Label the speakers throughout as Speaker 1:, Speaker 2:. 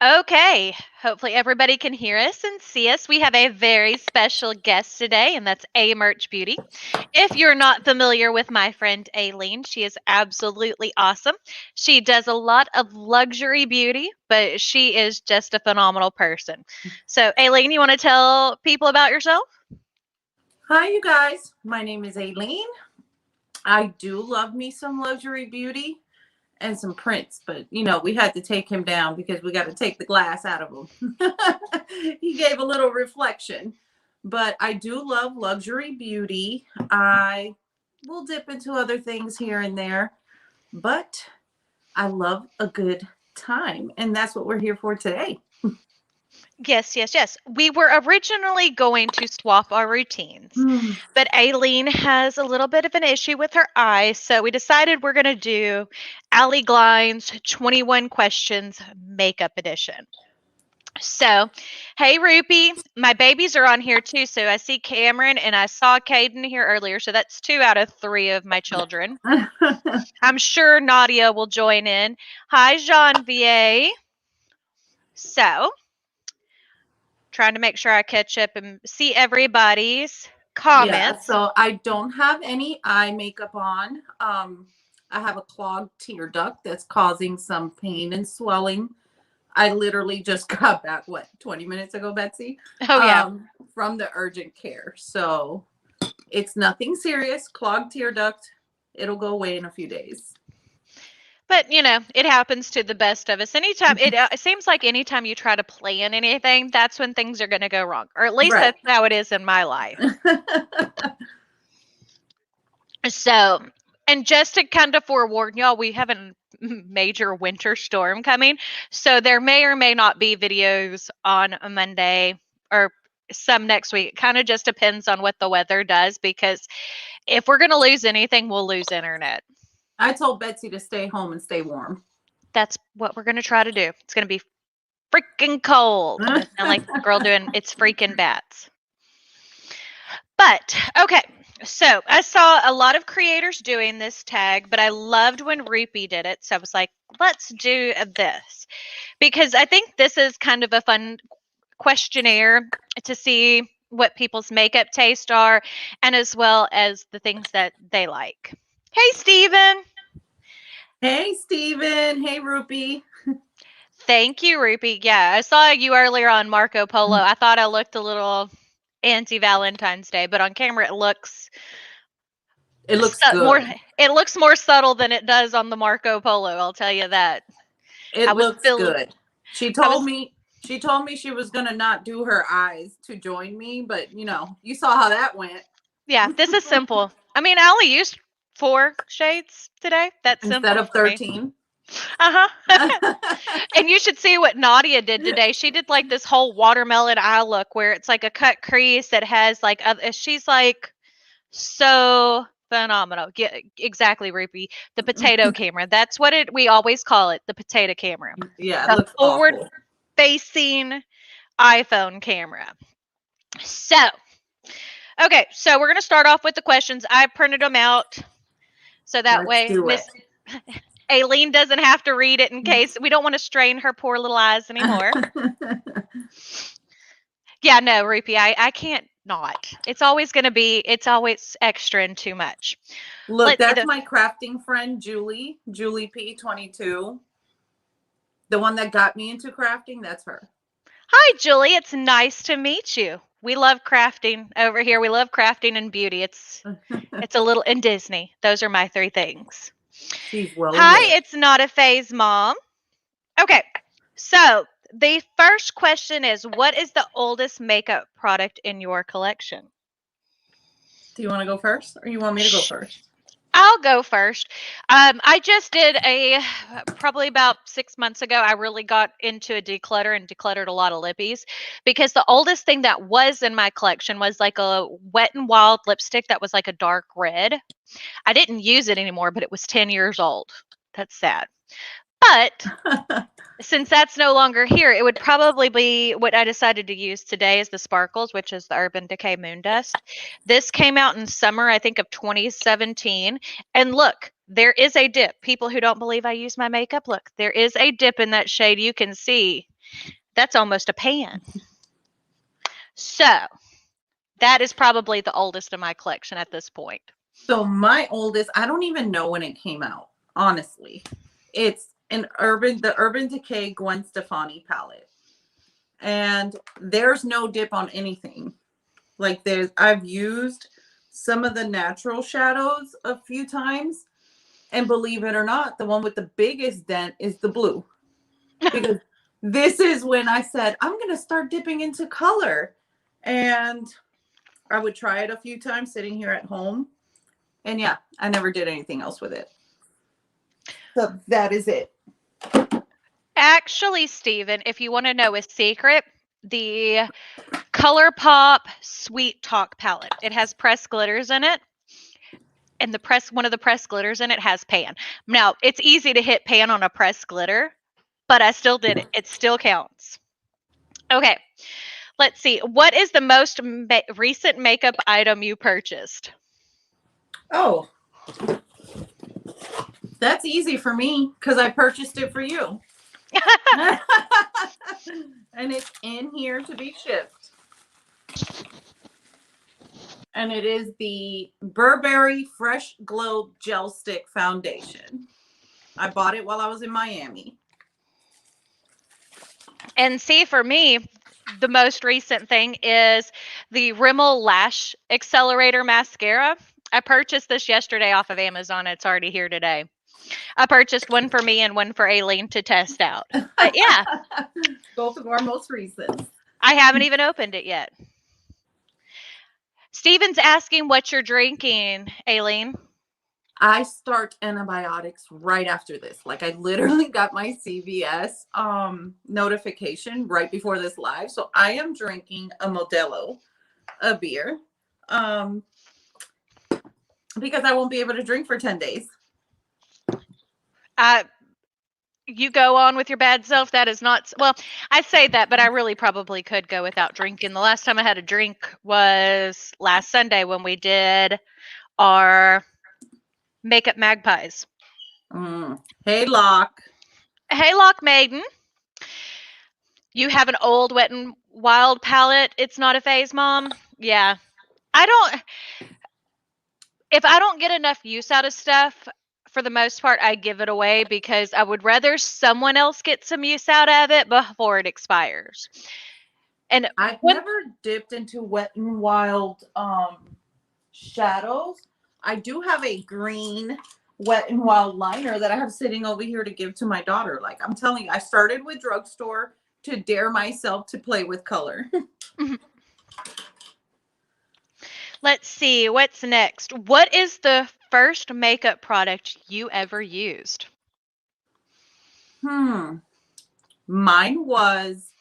Speaker 1: Okay, hopefully everybody can hear us and see us. We have a very special guest today, and that's A Merch Beauty. If you're not familiar with my friend Aileen, she is absolutely awesome. She does a lot of luxury beauty, but she is just a phenomenal person. So, Aileen, you want to tell people about yourself?
Speaker 2: Hi, you guys. My name is Aileen. I do love me some luxury beauty and some prints, but we had to take him down because we got to take the glass out of him. He gave a little reflection, but I do love luxury beauty. I will dip into other things here and there, but I love a good time, and that's what we're here for today.
Speaker 1: Yes, yes, yes. We were originally going to swap our routines,
Speaker 2: Hmm.
Speaker 1: but Aileen has a little bit of an issue with her eyes, so we decided we're going to do Allie Glein's 21 Questions Makeup Edition. So, hey, Rupi, my babies are on here too. So I see Cameron and I saw Caden here earlier. So that's 2 out of 3 of my children. I'm sure Nadia will join in. Hi, Jean-Vier. So, trying to make sure I catch up and see everybody's
Speaker 2: Yeah,
Speaker 1: comments.
Speaker 2: so I don't have any eye makeup on. I have a clogged tear duct that's causing some pain and swelling. I literally just got back, 20 minutes ago, Betsy,
Speaker 1: Oh, yeah.
Speaker 2: from the urgent care. So it's nothing serious, clogged tear duct. It'll go away in a few days.
Speaker 1: But, it happens to the best of us. Anytime, it seems like anytime you try to plan anything, that's when things are going to go wrong. Or at least
Speaker 2: Right.
Speaker 1: that's how it is in my life. So, and just to kind of forewarn y'all, we have a major winter storm coming. So there may or may not be videos on a Monday or some next week. It kind of just depends on what the weather does, because if we're going to lose anything, we'll lose internet.
Speaker 2: I told Betsy to stay home and stay warm.
Speaker 1: That's what we're going to try to do. It's going to be freaking cold. I'm going to sound like the girl doing It's Freaking Bats. But, okay. So I saw a lot of creators doing this tag, but I loved when Rupi did it. So I was like, let's do this, because I think this is kind of a fun questionnaire to see what people's makeup taste are, and as well as the things that they like. Hey, Steven.
Speaker 2: Hey, Steven. Hey, Rupi.
Speaker 1: Thank you, Rupi. Yeah, I saw you earlier on Marco Polo. I thought I looked a little anti-Valentine's Day, but on camera it looks more.
Speaker 2: Good.
Speaker 1: It looks more subtle than it does on the Marco Polo. I'll tell you that.
Speaker 2: It looks good. She told
Speaker 1: was,
Speaker 2: me she was gonna not do her eyes to join me, but you saw how that went.
Speaker 1: Yeah, this is simple. I mean, I only used 4 shades today. That's
Speaker 2: Instead
Speaker 1: simple
Speaker 2: of
Speaker 1: for me.
Speaker 2: 13.
Speaker 1: And you should see what Nadia did today. She did like this whole watermelon eye look where it's like a cut crease that has like she's like so phenomenal. Yeah, exactly, Rupi. The potato camera. That's what we always call it, the potato camera.
Speaker 2: Yeah, it
Speaker 1: The
Speaker 2: looks
Speaker 1: forward
Speaker 2: awful.
Speaker 1: facing iPhone camera. So, okay, so we're going to start off with the questions. I printed them out so that
Speaker 2: Let's
Speaker 1: way
Speaker 2: do
Speaker 1: Miss
Speaker 2: it.
Speaker 1: Aileen doesn't have to read it in case we don't want to strain her poor little eyes anymore. Yeah, no, Rupi, I can't not. It's always extra and too much.
Speaker 2: Look, that's my crafting friend, Julie P22. The one that got me into crafting, that's her.
Speaker 1: Hi, Julie. It's nice to meet you. We love crafting over here. We love crafting and beauty. It's a little in Disney. Those are my 3 things.
Speaker 2: She's well
Speaker 1: Hi,
Speaker 2: aware.
Speaker 1: it's not a phase, Mom. Okay, so the first question is, what is the oldest makeup product in your collection?
Speaker 2: Do you want to go first, or you want me to go first?
Speaker 1: I'll go first. I just did probably about 6 months ago, I really got into a declutter and decluttered a lot of lippies, because the oldest thing that was in my collection was like a Wet n Wild lipstick that was like a dark red. I didn't use it anymore, but it was 10 years old. That's sad. But since that's no longer here, it would probably be what I decided to use today is the Sparkles, which is the Urban Decay Moon Dust. This came out in summer, I think, of 2017. And look, There is a dip. People who don't believe I use my makeup, look, there is a dip in that shade. You can see that's almost a pan. So that is probably the oldest of my collection at this point.
Speaker 2: So my oldest, I don't even know when it came out, honestly. It's the Urban Decay Gwen Stefani palette. And there's no dip on anything. Like I've used some of the natural shadows a few times, and believe it or not, the one with the biggest dent is the blue. Because this is when I said, I'm going to start dipping into color. And I would try it a few times sitting here at home. And yeah, I never did anything else with it. So that is it.
Speaker 1: Actually, Steven, if you want to know a secret, the ColourPop Sweet Talk palette. It has pressed glitters in it. And one of the pressed glitters in it has pan. Now, it's easy to hit pan on a pressed glitter, but I still did it. It still counts. Okay. Let's see. What is the most recent makeup item you purchased?
Speaker 2: Oh, that's easy for me because I purchased it for you. And it's in here to be shipped. And it is the Burberry Fresh Glow Gel Stick Foundation. I bought it while I was in Miami.
Speaker 1: And see, for me, the most recent thing is the Rimmel Lash Accelerator Mascara. I purchased this yesterday off of Amazon. It's already here today. I purchased one for me and one for Aileen to test out. But yeah.
Speaker 2: Both of our most recent.
Speaker 1: I haven't even opened it yet. Steven's asking what you're drinking, Aileen.
Speaker 2: I start antibiotics right after this. Like I literally got my CVS notification right before this live. So I am drinking a Modelo, a beer, because I won't be able to drink for 10 days.
Speaker 1: You go on with your bad self. That is not, well, I say that, but I really probably could go without drinking. The last time I had a drink was last Sunday when we did our Makeup Magpies.
Speaker 2: Hey, Locke.
Speaker 1: Hey, Lock Maiden. You have an old Wet n Wild palette. It's not a phase, Mom. Yeah. If I don't get enough use out of stuff, for the most part, I give it away because I would rather someone else get some use out of it before it expires. And
Speaker 2: I've never dipped into Wet n Wild shadows. I do have a green Wet n Wild liner that I have sitting over here to give to my daughter. Like I'm telling you, I started with Drugstore to dare myself to play with color.
Speaker 1: Let's see, what's next? What is the first makeup product you ever used?
Speaker 2: Mine was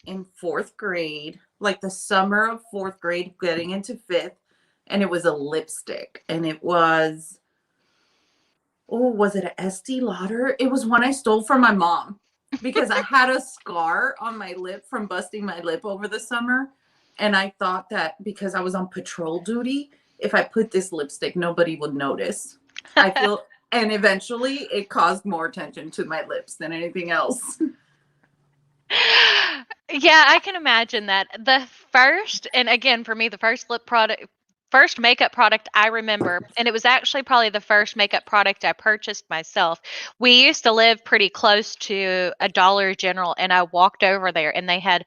Speaker 2: in 4th grade, like the summer of 4th grade, getting into 5th, and it was a lipstick, and it was, was it an Estee Lauder? It was one I stole from my mom because I had a scar on my lip from busting my lip over the summer. And I thought that because I was on patrol duty, if I put this lipstick, nobody would notice. And eventually it caused more attention to my lips than anything else.
Speaker 1: Yeah, I can imagine that. The first, and again, for me, the first makeup product I remember, and it was actually probably the first makeup product I purchased myself. We used to live pretty close to a Dollar General, and I walked over there, and they had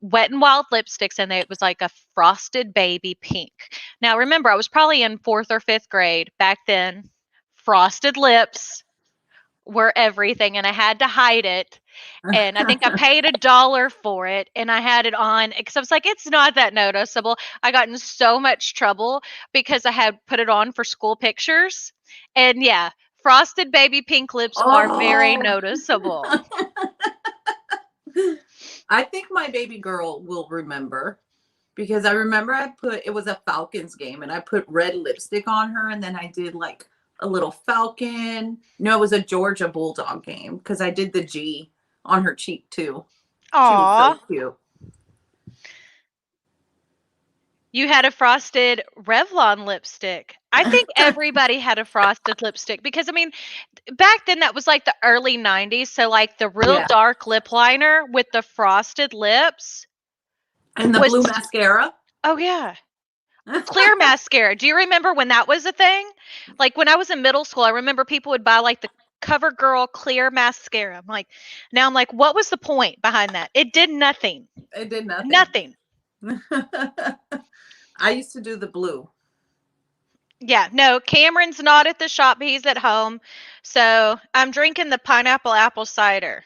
Speaker 1: Wet n Wild lipsticks, and it was like a frosted baby pink. Now, remember, I was probably in 4th or 5th grade back then. Frosted lips were everything, and I had to hide it. And I think I paid $1 for it, and I had it on because I was like, it's not that noticeable. I got in so much trouble because I had put it on for school pictures. And yeah, frosted baby pink lips are very noticeable.
Speaker 2: I think my baby girl will remember because I remember it was a Falcons game and I put red lipstick on her and then I did like a little falcon. No, it was a Georgia Bulldog game because I did the G on her cheek too.
Speaker 1: Aww.
Speaker 2: She was so cute.
Speaker 1: You had a frosted Revlon lipstick. I think everybody had a frosted lipstick because I mean, back then that was like the early 90s, so like the real
Speaker 2: Yeah.
Speaker 1: dark lip liner with the frosted lips
Speaker 2: And the
Speaker 1: was
Speaker 2: blue mascara.
Speaker 1: oh yeah. Clear mascara. Do you remember when that was a thing? Like when I was in middle school, I remember people would buy like the CoverGirl clear mascara. I'm like, what was the point behind that? It did nothing.
Speaker 2: It did nothing.
Speaker 1: Nothing.
Speaker 2: I used to do the blue.
Speaker 1: Yeah, no, Cameron's not at the shop. He's at home. So I'm drinking the pineapple apple cider.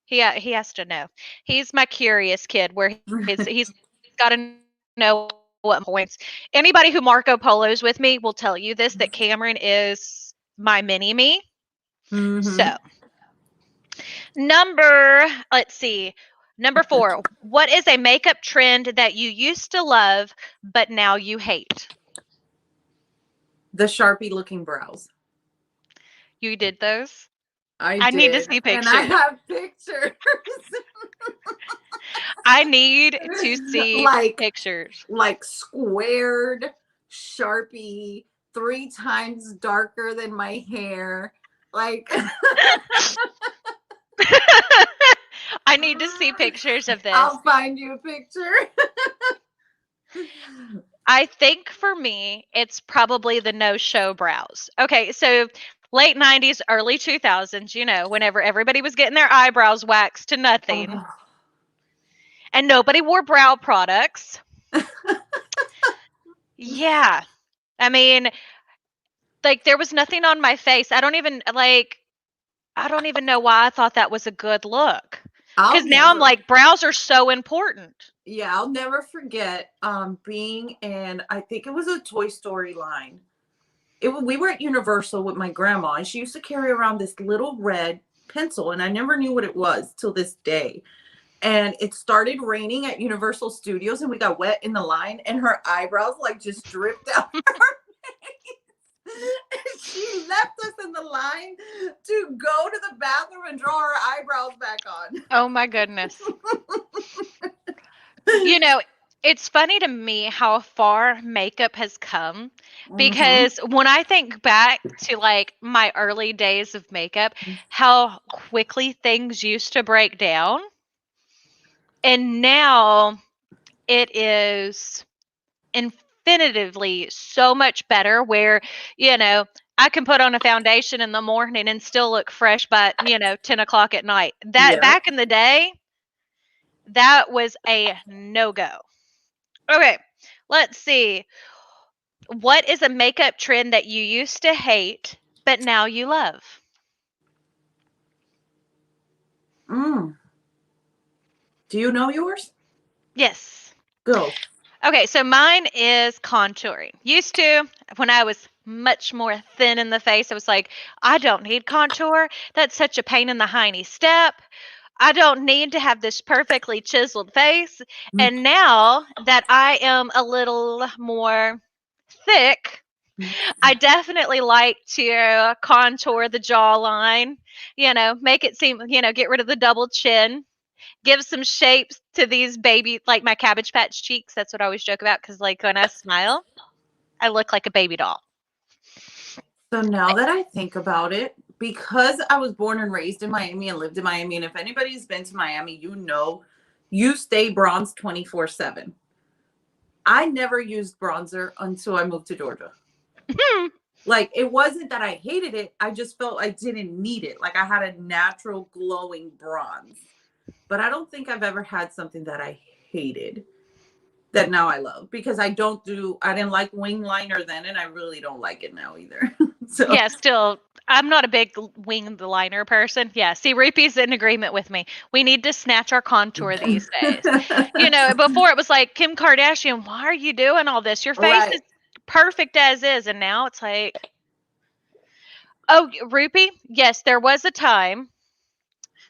Speaker 1: He has to know. He's my curious kid where he's got to know what points. Anybody who Marco Polos with me will tell you this that Cameron is my mini me. So, let's see. Number 4. What is a makeup trend that you used to love but now you hate?
Speaker 2: The Sharpie looking brows.
Speaker 1: You did those?
Speaker 2: I
Speaker 1: need to
Speaker 2: did.
Speaker 1: see
Speaker 2: And I
Speaker 1: pictures.
Speaker 2: have pictures.
Speaker 1: I need to see pictures.
Speaker 2: Like squared Sharpie, 3 times darker than my hair. Like
Speaker 1: I need to see pictures of this.
Speaker 2: I'll find you a picture.
Speaker 1: I think for me, it's probably the no-show brows. Okay, so late 90s, early 2000s, you know, whenever everybody was getting their eyebrows waxed to nothing.
Speaker 2: Oh.
Speaker 1: And nobody wore brow products. Yeah. I mean, like there was nothing on my face. I don't even know why I thought that was a good look. Because now I'm like, brows are so important.
Speaker 2: Yeah, I'll never forget being in, I think it was a Toy Story line. We were at Universal with my grandma, and she used to carry around this little red pencil, and I never knew what it was till this day. And it started raining at Universal Studios, and we got wet in the line, and her eyebrows like just dripped out her face. And she left us in the line to go to the bathroom and draw her eyebrows back on.
Speaker 1: Oh my goodness. You know, it's funny to me how far makeup has come because when I think back to like my early days of makeup, how quickly things used to break down. And now it is infinitively so much better where, you know, I can put on a foundation in the morning and still look fresh by, 10 o'clock at night. That back in the day, that was a no-go. Okay, let's see. What is a makeup trend that you used to hate, but now you love?
Speaker 2: Do you know yours?
Speaker 1: Yes.
Speaker 2: Go.
Speaker 1: Okay, so mine is contouring. Used to, when I was much more thin in the face, I was like, I don't need contour. That's such a pain in the hiney step. I don't need to have this perfectly chiseled face. And now that I am a little more thick, I definitely like to contour the jawline, make it seem, get rid of the double chin, give some shapes to these baby, like my Cabbage Patch cheeks. That's what I always joke about because, like, when I smile, I look like a baby doll.
Speaker 2: So now that I think about it, because I was born and raised in Miami and lived in Miami, and if anybody's been to Miami, you stay bronzed 24/7. I never used bronzer until I moved to Georgia. Like, it wasn't that I hated it. I just felt I didn't need it. Like, I had a natural glowing bronze. But I don't think I've ever had something that I hated that now I love, because I didn't like wing liner then, and I really don't like it now either. So
Speaker 1: yeah, still, I'm not a big wing liner person. Yeah, see, Rupee's in agreement with me. We need to snatch our contour these days. Before it was like, Kim Kardashian, why are you doing all this? Your face is perfect as is. And now it's like, oh, Rupee, yes, there was a time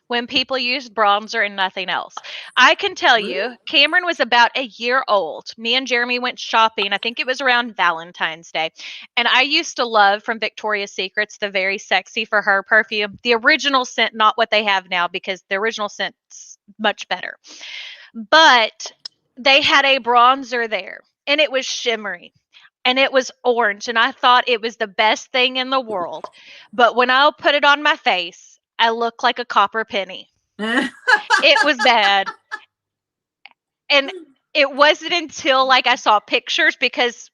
Speaker 1: when people used bronzer and nothing else. I can tell you, Cameron was about a year old. Me and Jeremy went shopping. I think it was around Valentine's Day. And I used to love from Victoria's Secrets the Very Sexy for Her perfume. The original scent, not what they have now, because the original scent's much better. But they had a bronzer there, and it was shimmery. and it was orange, and I thought it was the best thing in the world. But when I put it on my face, I looked like a copper penny. It was bad. And it wasn't until like I saw pictures because,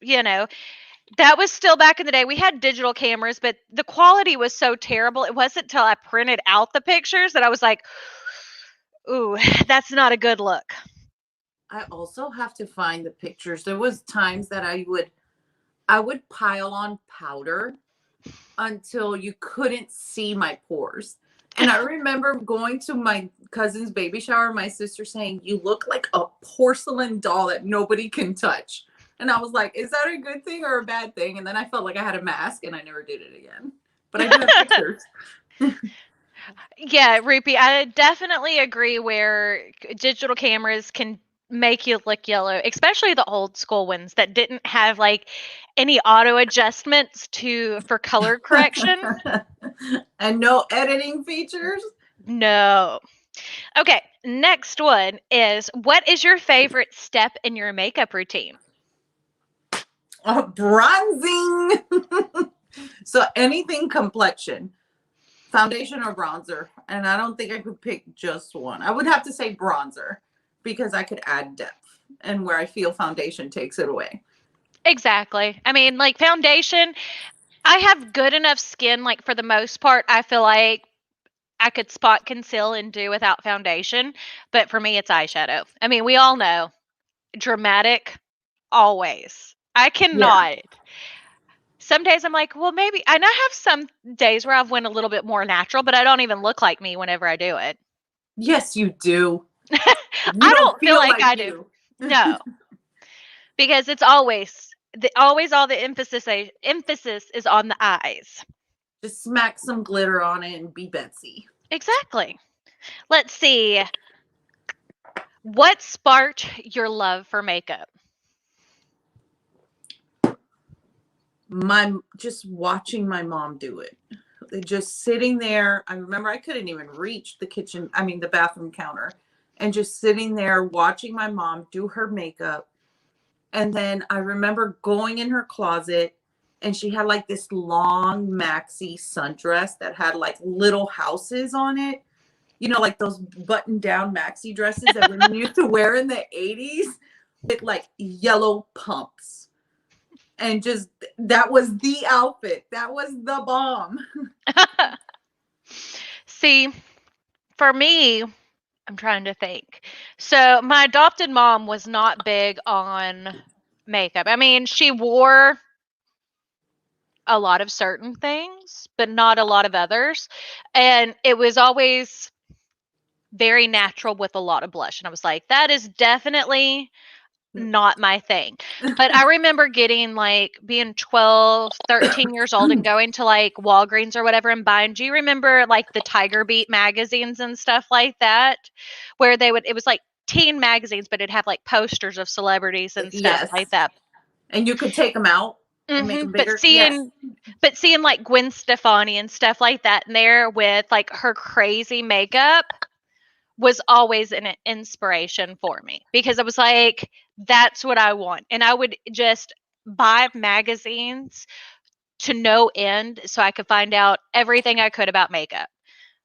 Speaker 1: that was still back in the day. We had digital cameras, but the quality was so terrible. It wasn't until I printed out the pictures that I was like, ooh, that's not a good look.
Speaker 2: I also have to find the pictures. There was times that I would pile on powder until you couldn't see my pores. And I remember going to my cousin's baby shower, my sister saying, "You look like a porcelain doll that nobody can touch." And I was like, is that a good thing or a bad thing? And then I felt like I had a mask and I never did it again. But I do have pictures.
Speaker 1: Yeah, Rupi, I definitely agree where digital cameras can make you look yellow, especially the old school ones that didn't have like any auto adjustments for color correction.
Speaker 2: And no editing features.
Speaker 1: No. Okay, next one is, what is your favorite step in your makeup routine?
Speaker 2: Bronzing. So anything complexion, foundation or bronzer. And I don't think I could pick just one. I would have to say bronzer because I could add depth and where I feel foundation takes it away.
Speaker 1: Exactly. I mean, like foundation, I have good enough skin, like for the most part, I feel like I could spot conceal and do without foundation. But for me, it's eyeshadow. I mean, we all know dramatic always. I
Speaker 2: Yeah.
Speaker 1: cannot. Some days I'm like, well, maybe, and I have some days where I've went a little bit more natural, but I don't even look like me whenever I do it.
Speaker 2: Yes, you do. You
Speaker 1: I
Speaker 2: don't
Speaker 1: don't feel
Speaker 2: feel
Speaker 1: like
Speaker 2: like
Speaker 1: I do.
Speaker 2: you.
Speaker 1: No, because it's always all the emphasis is on the eyes.
Speaker 2: Just smack some glitter on it and be Betsy.
Speaker 1: Exactly. Let's see. What sparked your love for makeup?
Speaker 2: Just watching my mom do it. Just sitting there. I remember I couldn't even reach the bathroom counter, and just sitting there watching my mom do her makeup. And then I remember going in her closet, and she had like this long maxi sundress that had like little houses on it. Like those button down maxi dresses that women used to wear in the 80s with like yellow pumps. And just that was the outfit. That was the bomb.
Speaker 1: See, for me, I'm trying to think. So, my adopted mom was not big on makeup. I mean, she wore a lot of certain things, but not a lot of others. And it was always very natural with a lot of blush. And I was like, that is definitely not my thing. But I remember being 12, 13 years old and going to like Walgreens or whatever and buying. Do you remember like the Tiger Beat magazines and stuff like that? Where it was like teen magazines, but it'd have like posters of celebrities and stuff
Speaker 2: Yes.
Speaker 1: like that.
Speaker 2: And you could take them out and make them
Speaker 1: But
Speaker 2: bigger.
Speaker 1: seeing like Gwen Stefani and stuff like that in there with like her crazy makeup was always an inspiration for me because I was like, that's what I want. And I would just buy magazines to no end so I could find out everything I could about makeup.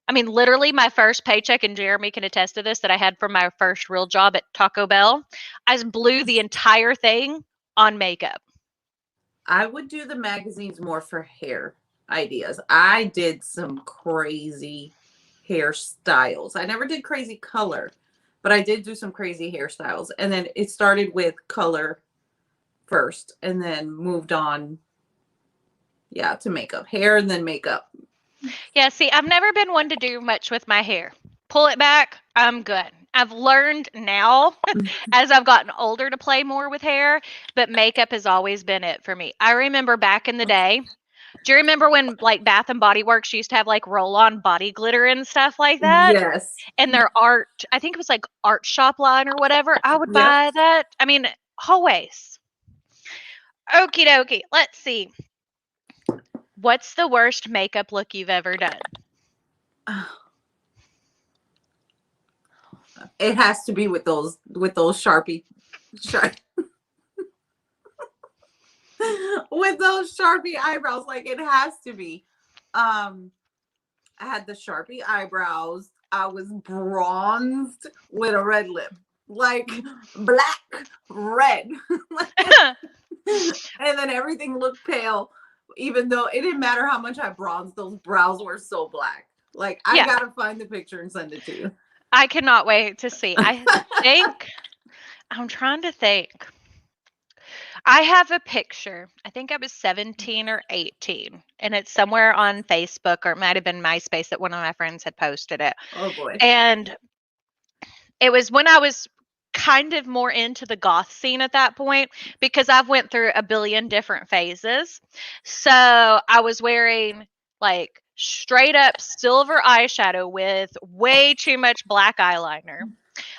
Speaker 1: I mean, literally, my first paycheck, and Jeremy can attest to this, that I had for my first real job at Taco Bell, I blew the entire thing on makeup.
Speaker 2: I would do the magazines more for hair ideas. I did some crazy hairstyles. I never did crazy color, but I did do some crazy hairstyles. And then it started with color first and then moved on, yeah, to makeup. Hair and then makeup.
Speaker 1: Yeah, see, I've never been one to do much with my hair. Pull it back, I'm good. I've learned now as I've gotten older to play more with hair, but makeup has always been it for me. I remember back in the day. Do you remember when like Bath and Body Works used to have like roll-on body glitter and stuff like that?
Speaker 2: Yes.
Speaker 1: And their art, I think it was like art shop line or whatever. I would
Speaker 2: Yep.
Speaker 1: buy that. I mean, always. Okie dokie. Let's see. What's the worst makeup look you've ever done?
Speaker 2: It has to be with those Sharpie. with those Sharpie eyebrows. Like it has to be. I had the Sharpie eyebrows. I was bronzed with a red lip, like black, red. And then everything looked pale, even though it didn't matter how much I bronzed, those brows were so black. Like, I
Speaker 1: Yeah.
Speaker 2: gotta find the picture and send it to you.
Speaker 1: I cannot wait to see. Think I'm trying to think. I have a picture. I think I was 17 or 18, and it's somewhere on Facebook, or it might have been MySpace that one of my friends had posted it.
Speaker 2: Oh boy.
Speaker 1: And it was when I was kind of more into the goth scene at that point, because I've went through a billion different phases. So I was wearing like straight up silver eyeshadow with way too much black eyeliner.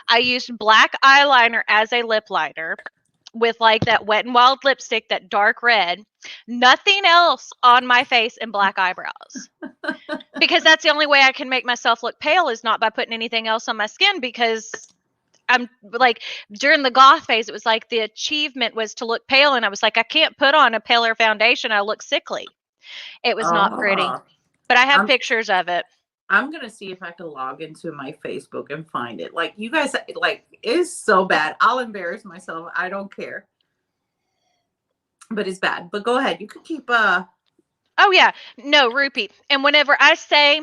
Speaker 1: I used black eyeliner as a lip liner with like that Wet n Wild lipstick, that dark red. Nothing else on my face, and black eyebrows. Because that's the only way I can make myself look pale, is not by putting anything else on my skin, because I'm like, during the goth phase, it was like the achievement was to look pale, and I was like, I can't put on a paler foundation. I look sickly. It was not pretty. But I have pictures of it.
Speaker 2: I'm gonna see if I can log into my Facebook and find it. Like, you guys, like, it's so bad. I'll embarrass myself. I don't care. But it's bad. But go ahead. You can keep
Speaker 1: Oh yeah. No, Rupee. And whenever I say,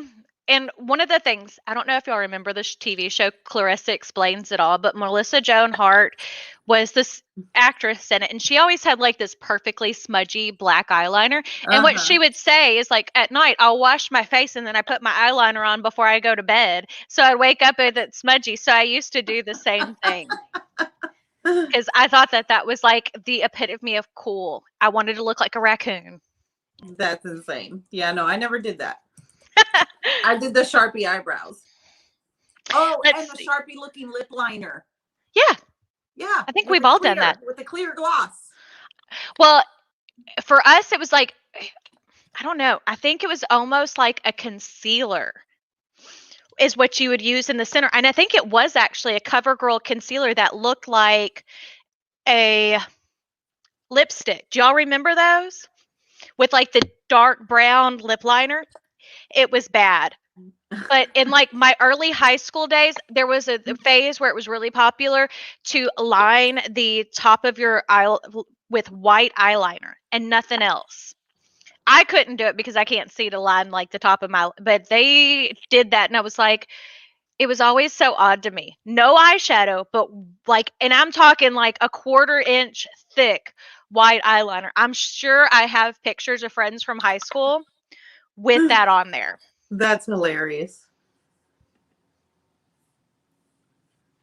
Speaker 1: and one of the things, I don't know if y'all remember this TV show, Clarissa Explains It All, but Melissa Joan Hart was this actress in it, and she always had like this perfectly smudgy black eyeliner. And what she would say is like, at night, I'll wash my face and then I put my eyeliner on before I go to bed. So I'd wake up with it smudgy. So I used to do the same thing. Because I thought that that was like the epitome of cool. I wanted to look like a raccoon.
Speaker 2: That's insane. Yeah, no, I never did that. I did the Sharpie eyebrows. Oh, and the Sharpie looking lip liner.
Speaker 1: Yeah.
Speaker 2: Yeah.
Speaker 1: I think we've all done that.
Speaker 2: With the clear gloss.
Speaker 1: Well, for us, it was like, I don't know. I think it was almost like a concealer is what you would use in the center. And I think it was actually a CoverGirl concealer that looked like a lipstick. Do y'all remember those? With like the dark brown lip liner? It was bad. But in like my early high school days, there was a phase where it was really popular to line the top of your eye with white eyeliner and nothing else. I couldn't do it because I can't see to line like the top of my, but they did that, and I was like, it was always so odd to me. No eyeshadow, but like, and I'm talking like a 1/4 inch thick white eyeliner. I'm sure I have pictures of friends from high school with that on there.
Speaker 2: That's hilarious.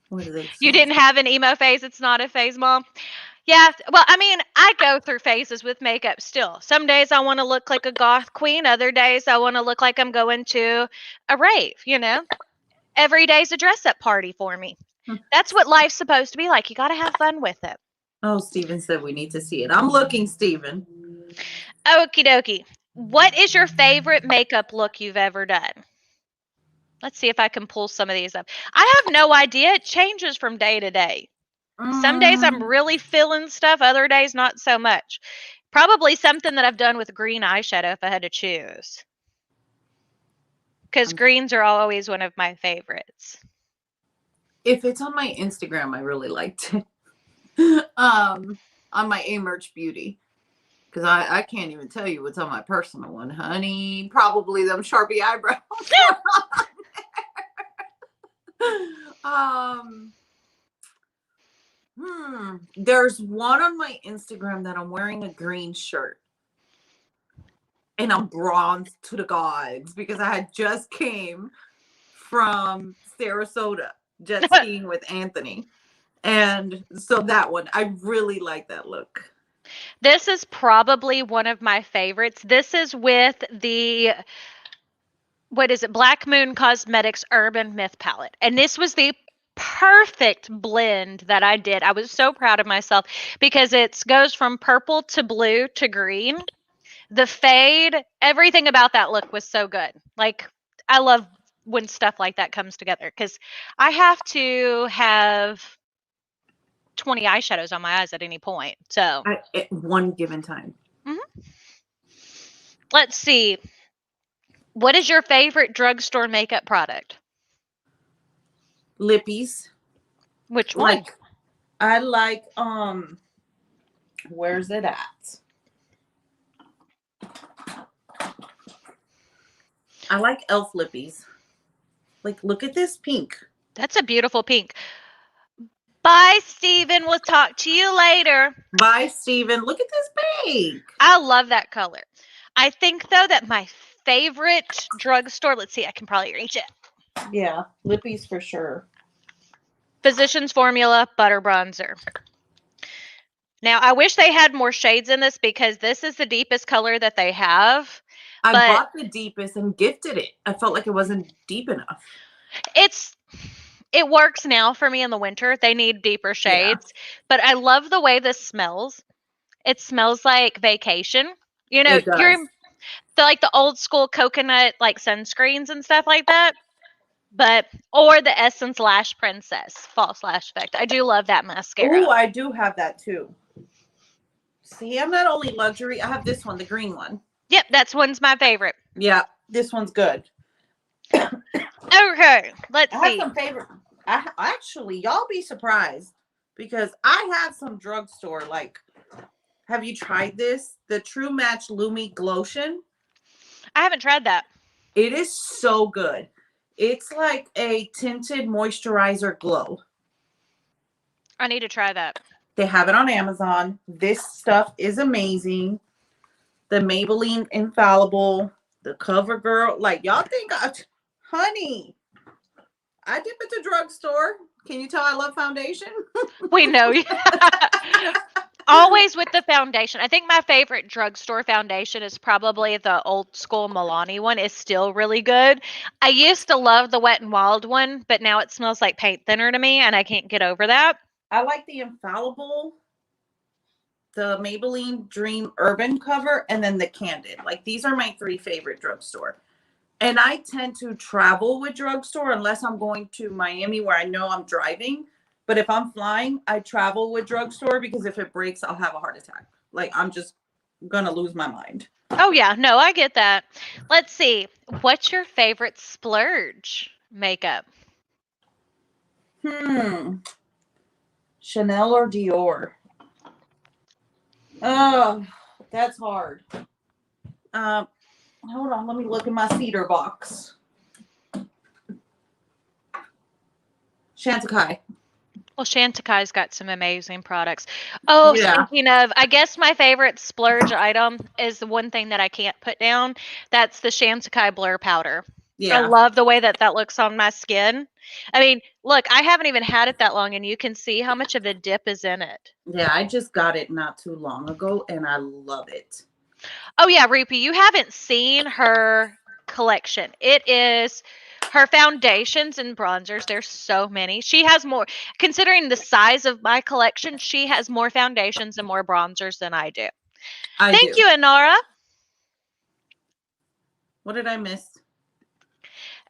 Speaker 2: What is it?
Speaker 1: You didn't have an emo phase? It's not a phase, Mom? Yeah. Well, I mean, I go through phases with makeup still. Some days I want to look like a goth queen. Other days I want to look like I'm going to a rave, you know? Every day's a dress-up party for me. That's what life's supposed to be like. You got to have fun with it.
Speaker 2: Oh, Steven said we need to see it. I'm looking, Steven.
Speaker 1: Okie dokie. What is your favorite makeup look you've ever done? Let's see if I can pull some of these up. I have no idea. It changes from day to day. Some days I'm really feeling stuff. Other days, not so much. Probably something that I've done with green eyeshadow if I had to choose. Because greens are always one of my favorites.
Speaker 2: If it's on my Instagram, I really liked it. On my A Merch Beauty. Because I can't even tell you what's on my personal one, honey. Probably them Sharpie eyebrows. There's one on my Instagram that I'm wearing a green shirt. And I'm bronzed to the gods because I had just came from Sarasota jet skiing with Anthony. And so that one, I really like that look.
Speaker 1: This is probably one of my favorites. This is with the, what is it, Black Moon Cosmetics Urban Myth Palette. And this was the perfect blend that I did. I was so proud of myself because it goes from purple to blue to green. The fade, everything about that look was so good. Like, I love when stuff like that comes together because I have to have 20 eyeshadows on my eyes at any point. So
Speaker 2: At one given time.
Speaker 1: let's see. What is your favorite drugstore makeup product?
Speaker 2: Lippies.
Speaker 1: Which one?
Speaker 2: Like, I like, where's it at? I like e.l.f. lippies. Like, look at this pink.
Speaker 1: That's a beautiful pink. Bye, Steven. We'll talk to you later.
Speaker 2: Bye, Steven. Look at this pink.
Speaker 1: I love that color. I think, though, that my favorite drugstore, let's see, I can probably reach it.
Speaker 2: Yeah, lippies for sure.
Speaker 1: Physicians Formula Butter Bronzer. Now, I wish they had more shades in this because this is the deepest color that they have.
Speaker 2: I bought the deepest and gifted it. I felt like it wasn't deep enough.
Speaker 1: It works now for me in the winter. They need deeper shades. Yeah. But I love the way this smells. It smells like vacation. You know, you're the old school coconut like sunscreens and stuff like that. Or the Essence Lash Princess False Lash Effect. I do love that mascara.
Speaker 2: Oh, I do have that too. See, I'm not only luxury. I have this one, the green one.
Speaker 1: Yep, that's one's my favorite.
Speaker 2: Yeah, this one's good.
Speaker 1: Okay, let's see.
Speaker 2: I have some favorite. Actually, y'all be surprised because I have some drugstore. Like, have you tried this? The True Match Lumi Glotion.
Speaker 1: I haven't tried that.
Speaker 2: It is so good. It's like a tinted moisturizer glow.
Speaker 1: I need to try that.
Speaker 2: They have it on Amazon. This stuff is amazing. The Maybelline Infallible, the CoverGirl. Like, y'all think, honey, I dip at the drugstore. Can you tell I love foundation?
Speaker 1: We know. Always with the foundation. I think my favorite drugstore foundation is probably the old school Milani one. It's still really good. I used to love the Wet n Wild one, but now it smells like paint thinner to me, and I can't get over that.
Speaker 2: I like the Infallible, the Maybelline Dream Urban Cover, and then the Candid. Like, these are my 3 favorite drugstore. And I tend to travel with drugstore unless I'm going to Miami where I know I'm driving. But if I'm flying, I travel with drugstore because if it breaks, I'll have a heart attack. Like, I'm just going to lose my mind.
Speaker 1: Oh, yeah. No, I get that. Let's see. What's your favorite Splurge makeup?
Speaker 2: Chanel or Dior? Oh, that's hard. Hold on. Let me look in my cedar box. Chantecaille.
Speaker 1: Well, Chantecaille's got some amazing products. Oh, yeah. Speaking of, I guess my favorite Splurge item is the one thing that I can't put down. That's the Chantecaille Blur Powder. Yeah. I love the way that looks on my skin. I mean, look, I haven't even had it that long, and you can see how much of the dip is in it.
Speaker 2: Yeah, I just got it not too long ago, and I love it.
Speaker 1: Oh, yeah, Rupi, you haven't seen her collection. It is her foundations and bronzers. There's so many. She has more. Considering the size of my collection, she has more foundations and more bronzers than I do. Thank you, Anara.
Speaker 2: What did I miss?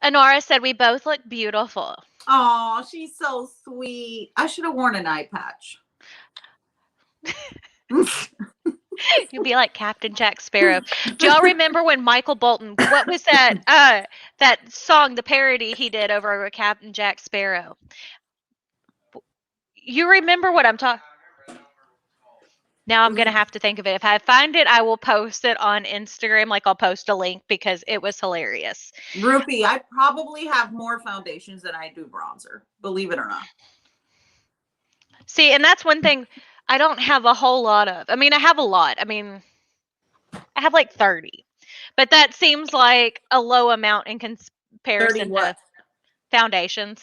Speaker 1: Anara said we both look beautiful.
Speaker 2: Oh, she's so sweet. I should have worn an eye patch.
Speaker 1: You'd be like Captain Jack Sparrow. Do y'all remember when Michael Bolton, what was that that song, the parody he did over Captain Jack Sparrow? You remember what I'm talking? Now I'm going to have to think of it. If I find it, I will post it on Instagram. Like, I'll post a link because it was hilarious.
Speaker 2: Rupi, I probably have more foundations than I do bronzer, believe it or not.
Speaker 1: See, and that's one thing I don't have a whole lot of. I mean, I have a lot. I mean, I have like 30. But that seems like a low amount in comparison to foundations.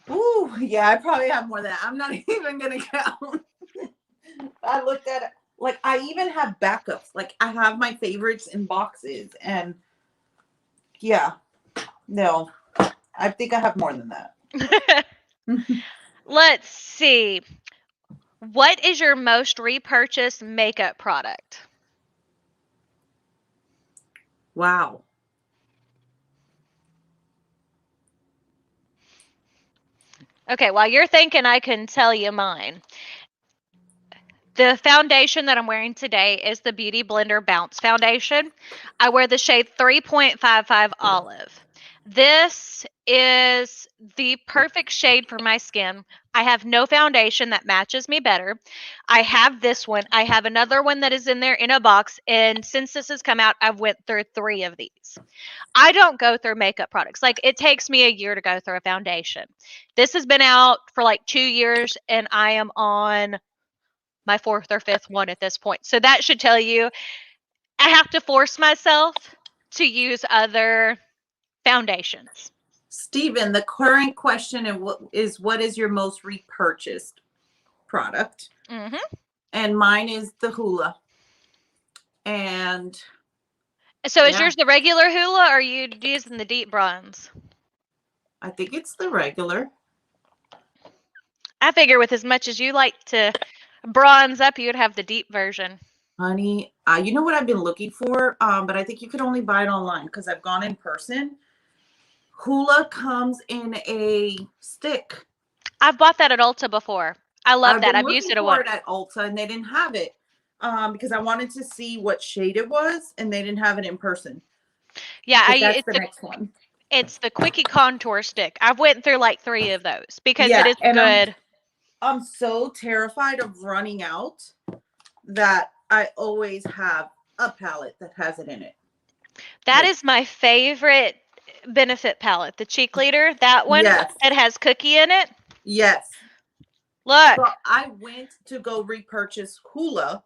Speaker 2: Ooh, yeah, I probably have more than that. I'm not even going to count. I looked at it. Like, I even have backups. Like, I have my favorites in boxes. And, yeah. No. I think I have more than that.
Speaker 1: Let's see. What is your most repurchased makeup product?
Speaker 2: Wow.
Speaker 1: Okay, while you're thinking, I can tell you mine. The foundation that I'm wearing today is the Beauty Blender Bounce Foundation. I wear the shade 3.55 Olive. This is the perfect shade for my skin. I have no foundation that matches me better. I have this one. I have another one that is in there in a box, and since this has come out, I've went through 3 of these. I don't go through makeup products. Like, it takes me a year to go through a foundation. This has been out for like 2 years, and I am on my 4th or 5th one at this point. So that should tell you I have to force myself to use other foundations.
Speaker 2: Stephen, the current question what is your most repurchased product?
Speaker 1: Mm-hmm.
Speaker 2: And mine is the Hula. And
Speaker 1: So is yours the regular Hula, or are you using the deep bronze?
Speaker 2: I think it's the regular.
Speaker 1: I figure with as much as you like to bronze up, you'd have the deep version.
Speaker 2: Honey, you know what I've been looking for? But I think you could only buy it online because I've gone in person. Hula comes in a stick.
Speaker 1: I've bought that at Ulta before. I love that.
Speaker 2: I've
Speaker 1: used it
Speaker 2: a lot. At Ulta, and they didn't have it because I wanted to see what shade it was, and they didn't have it in person.
Speaker 1: Yeah,
Speaker 2: that's the next one.
Speaker 1: It's the Quickie Contour Stick. I've went through like 3 of those because it is good.
Speaker 2: I'm so terrified of running out that I always have a palette that has it in it.
Speaker 1: That is my favorite Benefit palette, the Cheek Leader. That one,
Speaker 2: Yes.
Speaker 1: It has cookie in it.
Speaker 2: Yes.
Speaker 1: Look.
Speaker 2: So I went to go repurchase Hula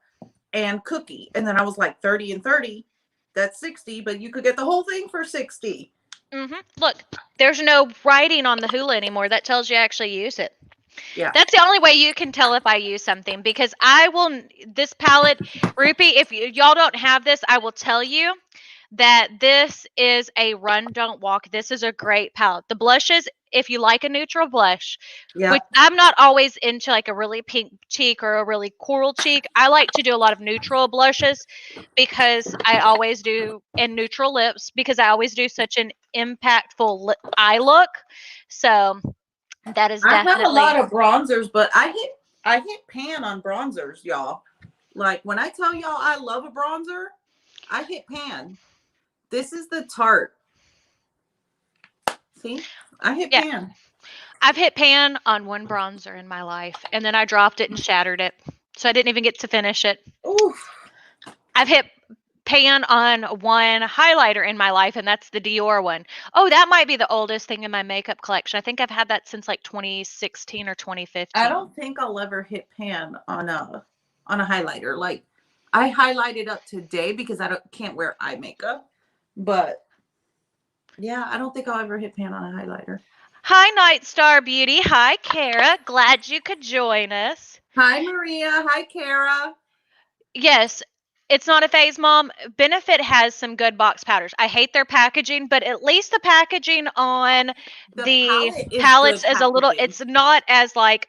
Speaker 2: and cookie, and then I was like 30 and 30. That's 60, but you could get the whole thing for 60.
Speaker 1: Mm-hmm. Look, there's no writing on the Hula anymore. That tells you actually use it.
Speaker 2: Yeah.
Speaker 1: That's the only way you can tell if I use something, because this palette, Rupee, if y'all don't have this, I will tell you that this is a run, don't walk. This is a great palette. The blushes, if you like a neutral blush, which I'm not always into like a really pink cheek or a really coral cheek. I like to do a lot of neutral blushes because I always do, and neutral lips because I always do such an impactful eye look. So that is definitely.
Speaker 2: I have a lot of bronzers, but I hit pan on bronzers, y'all. Like, when I tell y'all I love a bronzer, I hit pan. This is the Tarte. See? I hit pan.
Speaker 1: I've hit pan on one bronzer in my life, and then I dropped it and shattered it. So I didn't even get to finish it.
Speaker 2: Oof.
Speaker 1: I've hit pan on one highlighter in my life, and that's the Dior one. Oh, that might be the oldest thing in my makeup collection. I think I've had that since like 2016 or 2015.
Speaker 2: I don't think I'll ever hit pan on a highlighter. Like, I highlighted up today because can't wear eye makeup. But yeah, I don't think I'll ever hit pan on a highlighter.
Speaker 1: Hi, Night Star Beauty. Hi, Kara. Glad you could join us.
Speaker 2: Hi, Maria. Hi, Kara.
Speaker 1: Yes, it's not a phase, Mom. Benefit has some good box powders. I hate their packaging, but at least the packaging on the palettes is a little, it's not as like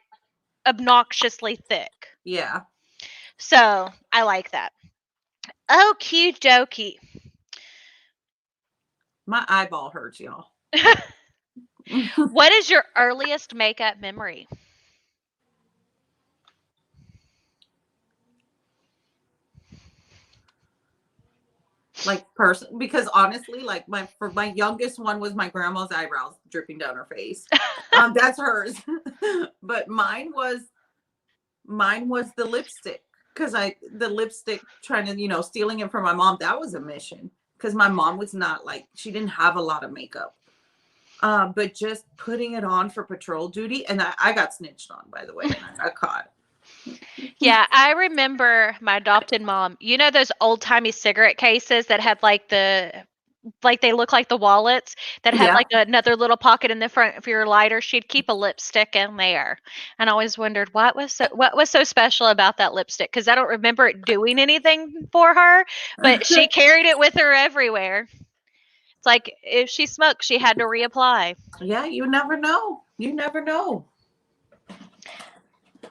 Speaker 1: obnoxiously thick.
Speaker 2: Yeah.
Speaker 1: So I like that. Okie dokie.
Speaker 2: My eyeball hurts, y'all.
Speaker 1: What is your earliest makeup memory?
Speaker 2: Like, because honestly, like, my youngest one was my grandma's eyebrows dripping down her face. That's hers. But mine was the lipstick, because the lipstick, trying to, stealing it from my mom, that was a mission, because my mom was not, like, she didn't have a lot of makeup. But just putting it on for patrol duty, and I got snitched on, by the way, and I got caught.
Speaker 1: Yeah, I remember my adopted mom. You know those old-timey cigarette cases that had like they look like the wallets that had like another little pocket in the front of your lighter? She'd keep a lipstick in there. And I always wondered what was so special about that lipstick, because I don't remember it doing anything for her, but she carried it with her everywhere. It's like if she smoked, she had to reapply.
Speaker 2: Yeah, you never know. You never know.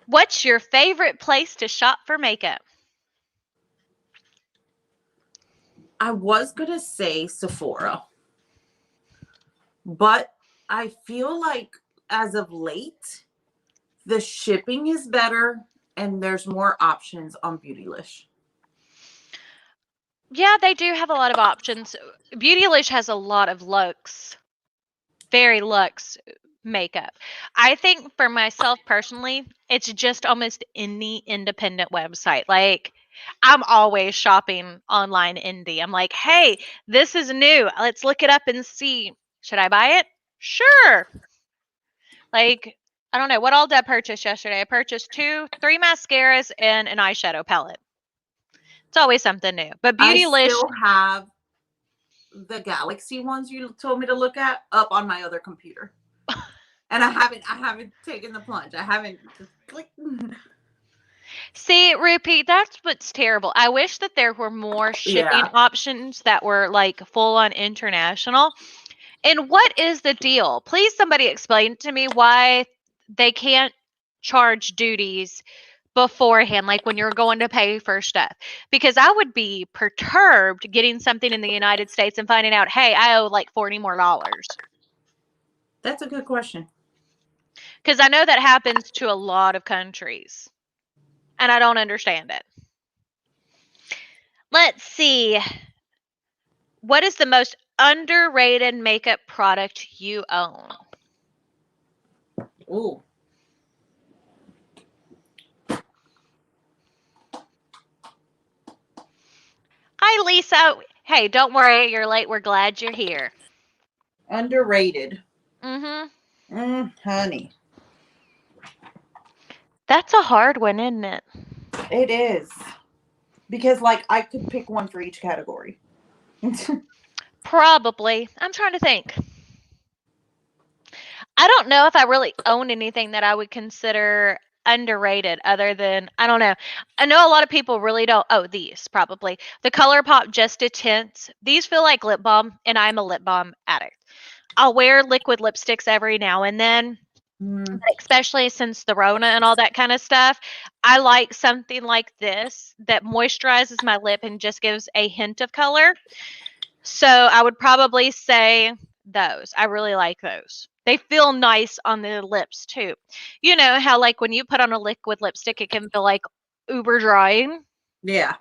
Speaker 1: What's your favorite place to shop for makeup?
Speaker 2: I was going to say Sephora, but I feel like as of late, the shipping is better and there's more options on Beautylish.
Speaker 1: Yeah, they do have a lot of options. Beautylish has a lot of luxe, very luxe makeup. I think for myself personally, it's just almost any independent website. Like, I'm always shopping online indie. I'm like, hey, this is new. Let's look it up and see. Should I buy it? Sure. Like, I don't know. What all did I purchase yesterday? I purchased 3 mascaras and an eyeshadow palette. It's always something new. But
Speaker 2: I
Speaker 1: Beautylish,
Speaker 2: still have the Galaxy ones you told me to look at up on my other computer. And I haven't taken the plunge. I haven't just clicked.
Speaker 1: see, Rupi, that's what's terrible. I wish that there were more shipping
Speaker 2: Yeah.
Speaker 1: options that were like full on international. And what is the deal? Please, somebody explain to me why they can't charge duties beforehand, like when you're going to pay for stuff. Because I would be perturbed getting something in the United States and finding out, hey, I owe like $40 more.
Speaker 2: That's a good question.
Speaker 1: Because I know that happens to a lot of countries. And I don't understand it. Let's see. What is the most underrated makeup product you own?
Speaker 2: Ooh.
Speaker 1: Hi, Lisa. Hey, don't worry. You're late. We're glad you're here.
Speaker 2: Underrated.
Speaker 1: Mm-hmm.
Speaker 2: Honey.
Speaker 1: That's a hard one, isn't it?
Speaker 2: It is. Because, like, I could pick one for each category.
Speaker 1: Probably. I'm trying to think. I don't know if I really own anything that I would consider underrated other than, I don't know. I know a lot of people really don't. Oh, these probably. The ColourPop Just a Tints. These feel like lip balm, and I'm a lip balm addict. I'll wear liquid lipsticks every now and then, especially since the Rona and all that kind of stuff. I like something like this that moisturizes my lip and just gives a hint of color. So I would probably say those. I really like those. They feel nice on the lips too. You know how like when you put on a liquid lipstick, it can feel like uber drying.
Speaker 2: Yeah.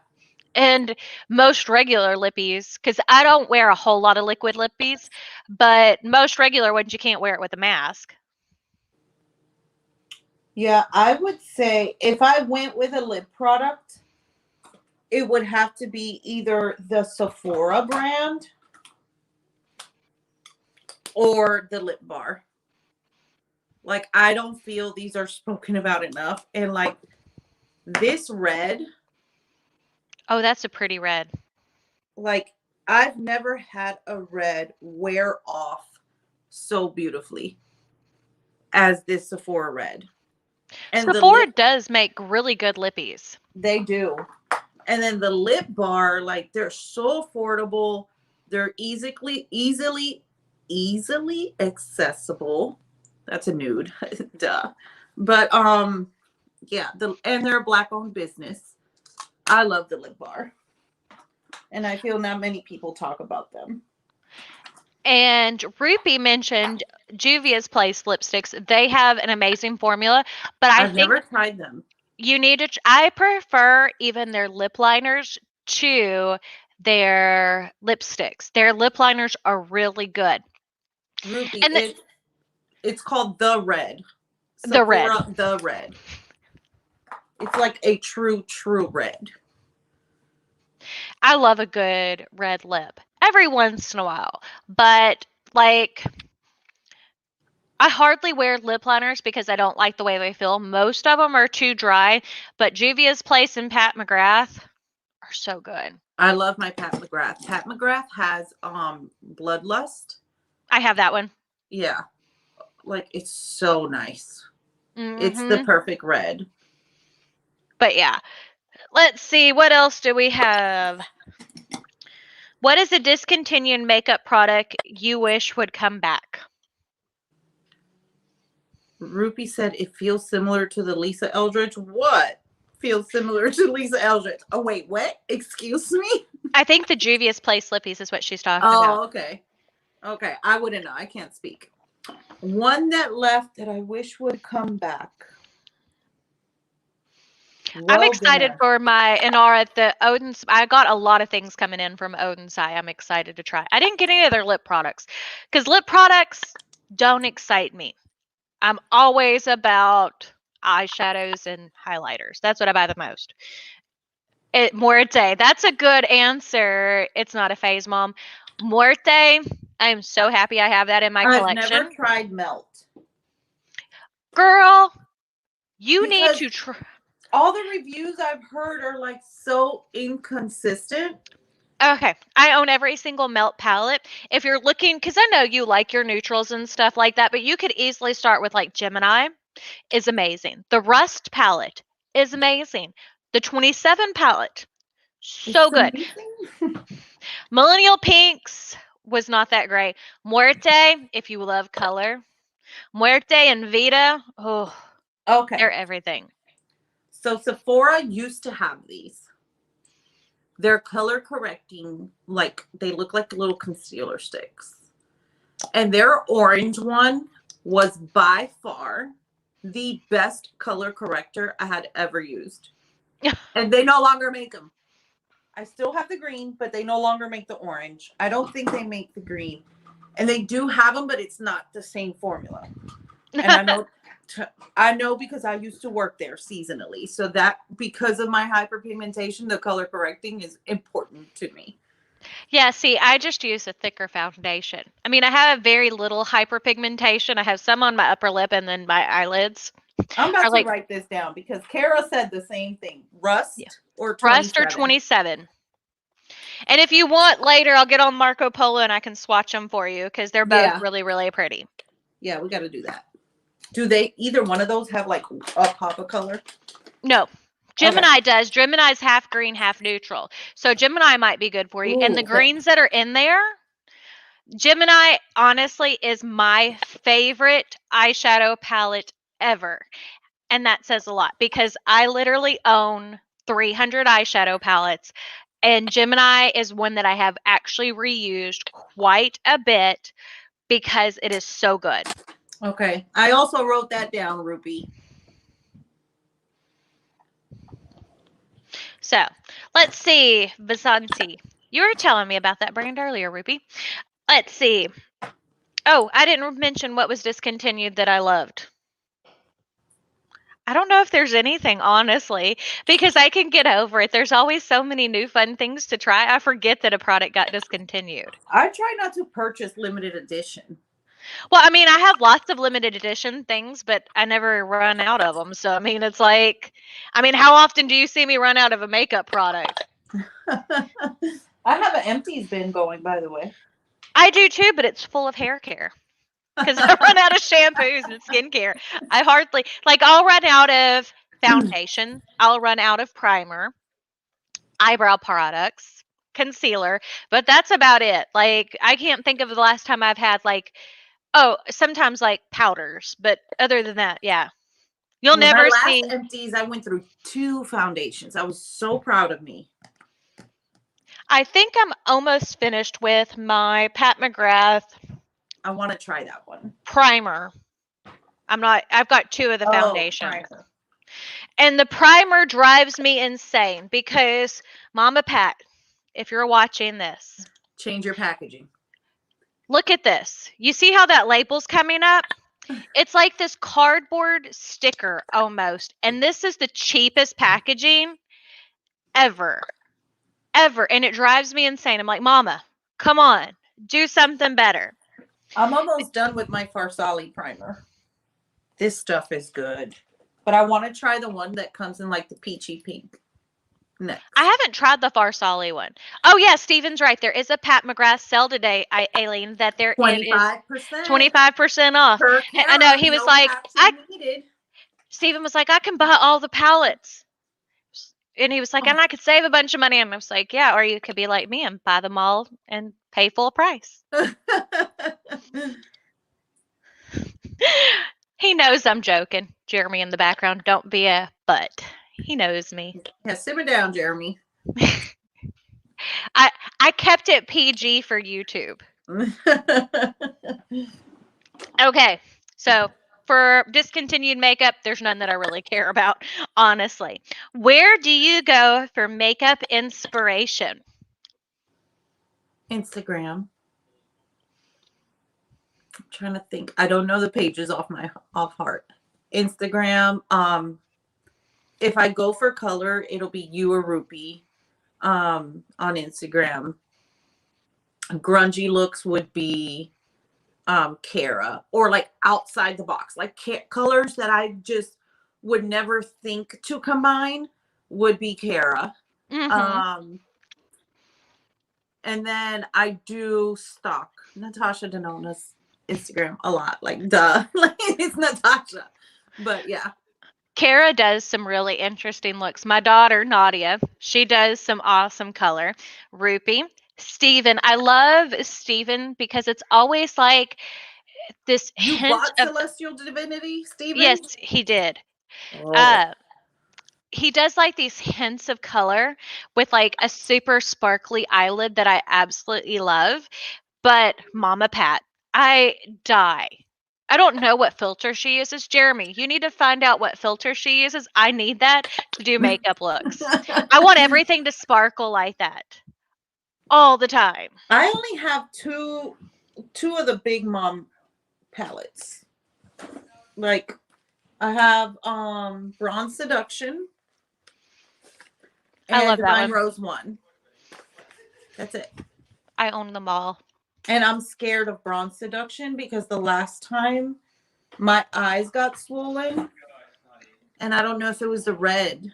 Speaker 1: And most regular lippies, because I don't wear a whole lot of liquid lippies, but most regular ones you can't wear it with a mask.
Speaker 2: Yeah, I would say if I went with a lip product, it would have to be either the Sephora brand or the lip bar. Like, I don't feel these are spoken about enough. And like this red,
Speaker 1: Oh, that's a pretty red.
Speaker 2: like I've never had a red wear off so beautifully as this Sephora red. And
Speaker 1: Sephora does make really good lippies.
Speaker 2: They do. And then the lip bar, like they're so affordable. They're easily accessible. That's a nude. Duh. But yeah, and they're a black owned business. I love the lip bar. And I feel not many people talk about them.
Speaker 1: And Rupi mentioned Juvia's Place lipsticks. They have an amazing formula, but
Speaker 2: I've never tried them.
Speaker 1: You need to. I prefer even their lip liners to their lipsticks. Their lip liners are really good.
Speaker 2: Ruby,
Speaker 1: And
Speaker 2: it's called The Red.
Speaker 1: The Red.
Speaker 2: The Red. It's like a true red.
Speaker 1: I love a good red lip every once in a while, but like I hardly wear lip liners because I don't like the way they feel. Most of them are too dry, but Juvia's Place and Pat McGrath are so good.
Speaker 2: I love my Pat McGrath. Pat McGrath has Bloodlust.
Speaker 1: I have that one.
Speaker 2: Yeah. Like it's so nice. Mm-hmm. It's the perfect red.
Speaker 1: But yeah. Let's see, what else do we have? What is a discontinued makeup product you wish would come back?
Speaker 2: Rupi said it feels similar to the Lisa Eldridge. What feels similar to Lisa Eldridge? Oh, wait, what? Excuse me?
Speaker 1: I think the Juvia's Place lippies is what she's talking about.
Speaker 2: Oh, okay. Okay, I wouldn't know. I can't speak. One that left that I wish would come back.
Speaker 1: I'm
Speaker 2: Well,
Speaker 1: excited
Speaker 2: dinner.
Speaker 1: for my Inara at the Odin's. I got a lot of things coming in from Odin's Eye. I'm excited to try. I didn't get any of their lip products because lip products don't excite me. I'm always about eyeshadows and highlighters. That's what I buy the most. Muerte, that's a good answer. It's not a phase, Mom. Muerte, I'm so happy I have that in my
Speaker 2: I've never
Speaker 1: collection.
Speaker 2: tried Melt
Speaker 1: Girl, you need
Speaker 2: because
Speaker 1: to try.
Speaker 2: all the reviews I've heard are like so inconsistent.
Speaker 1: Okay, I own every single Melt palette. If you're looking, because I know you like your neutrals and stuff like that, but you could easily start with like Gemini is amazing. The Rust palette is amazing. The 27 palette, so
Speaker 2: It's
Speaker 1: good.
Speaker 2: amazing.
Speaker 1: Millennial Pinks was not that great. Muerte, if you love color. Muerte and Vita, oh,
Speaker 2: Okay.
Speaker 1: they're everything.
Speaker 2: So Sephora used to have these. They're color correcting, like they look like little concealer sticks. And their orange one was by far the best color corrector I had ever used. And they no longer make them. I still have the green, but they no longer make the orange. I don't think they make the green. And they do have them, but it's not the same formula. And I know because I used to work there seasonally. So that because of my hyperpigmentation, the color correcting is important to me.
Speaker 1: Yeah, see, I just use a thicker foundation. I mean, I have very little hyperpigmentation. I have some on my upper lip and then my eyelids
Speaker 2: I'm
Speaker 1: are
Speaker 2: about to
Speaker 1: like
Speaker 2: write this down because Kara said the same thing. Rust
Speaker 1: yeah,
Speaker 2: or
Speaker 1: Rust or
Speaker 2: 27.
Speaker 1: 27. And if you want later, I'll get on Marco Polo and I can swatch them for you because they're both
Speaker 2: Yeah.
Speaker 1: really, really pretty.
Speaker 2: Yeah, we got to do that. Do they either one of those have like a pop of color?
Speaker 1: No. Gemini does. Gemini's half green, half neutral. So Gemini might be good for you. And the
Speaker 2: Ooh,
Speaker 1: greens that are in there, Gemini honestly is my favorite eyeshadow palette ever. And that says a lot because I literally own 300 eyeshadow palettes. And Gemini is one that I have actually reused quite a bit because it is so good.
Speaker 2: okay. I also wrote that down, Ruby.
Speaker 1: So let's see, Vasanti. You were telling me about that brand earlier, Ruby. Let's see. Oh, I didn't mention what was discontinued that I loved. I don't know if there's anything, honestly, because I can get over it. There's always so many new fun things to try. I forget that a product got discontinued.
Speaker 2: I try not to purchase limited edition.
Speaker 1: Well, I mean, I have lots of limited edition things, but I never run out of them. So, I mean, it's like, I mean, how often do you see me run out of a makeup product?
Speaker 2: I have an empties bin going, by the way.
Speaker 1: I do too, but it's full of hair care. Because I run out of shampoos and skincare. I hardly, like, I'll run out of foundation. I'll run out of primer, eyebrow products, concealer, but that's about it. Like, I can't think of the last time I've had, like, oh, sometimes like powders, but other than that, yeah. You'll
Speaker 2: Well,
Speaker 1: never
Speaker 2: my last
Speaker 1: see.
Speaker 2: empties, I went through 2 foundations. I was so proud of me.
Speaker 1: I think I'm almost finished with my Pat McGrath
Speaker 2: I want to try that one.
Speaker 1: primer. I've got 2 of the foundations.
Speaker 2: Primer.
Speaker 1: And the primer drives me insane because Mama Pat, if you're watching this,
Speaker 2: Change your packaging.
Speaker 1: look at this. You see how that label's coming up? It's like this cardboard sticker almost. And this is the cheapest packaging ever. Ever. And it drives me insane. I'm like, Mama, come on, do something better.
Speaker 2: I'm almost done with my Farsali primer. This stuff is good. But I want to try the one that comes in like the peachy pink. Next.
Speaker 1: I haven't tried the Farsali one. Oh, yeah, Steven's right. There is a Pat McGrath sale today, Aileen, that there
Speaker 2: 25%.
Speaker 1: is 25% off. And I know he was like, Steven was like, I can buy all the palettes. And he was like, and I could save a bunch of money. And I was like, yeah, or you could be like me and buy them all and pay full price. He knows I'm joking. Jeremy in the background. Don't be a butt. He knows me.
Speaker 2: Yeah, simmer down, Jeremy.
Speaker 1: I kept it PG for YouTube. Okay, so for discontinued makeup, there's none that I really care about, honestly. Where do you go for makeup inspiration?
Speaker 2: Instagram. I'm trying to think. I don't know the pages off heart. Instagram. If I go for color, it'll be you or Rupee. On Instagram. Grungy looks would be Kara, or like outside the box, like colors that I just would never think to combine would be Kara.
Speaker 1: Mm-hmm.
Speaker 2: Um, and then I do stalk Natasha Denona's Instagram a lot. Like, duh, like it's Natasha. But yeah,
Speaker 1: Kara does some really interesting looks. My daughter, Nadia, she does some awesome color. Rupee. Steven. I love Steven because it's always like this
Speaker 2: you
Speaker 1: hint
Speaker 2: bought
Speaker 1: of,
Speaker 2: Celestial Divinity,
Speaker 1: yes,
Speaker 2: Steven?
Speaker 1: he did.
Speaker 2: Oh,
Speaker 1: Uh, he does like these hints of color with like a super sparkly eyelid that I absolutely love. But Mama Pat, I die. I don't know what filter she uses. Jeremy, you need to find out what filter she uses. I need that to do makeup looks. I want everything to sparkle like that all the time.
Speaker 2: I only have two of the Big Mom palettes. Like I have Bronze Seduction
Speaker 1: I
Speaker 2: and
Speaker 1: love that
Speaker 2: Divine
Speaker 1: one.
Speaker 2: Rose 1. That's it.
Speaker 1: I own them all.
Speaker 2: And I'm scared of Bronze Seduction because the last time my eyes got swollen, and I don't know if it was the red.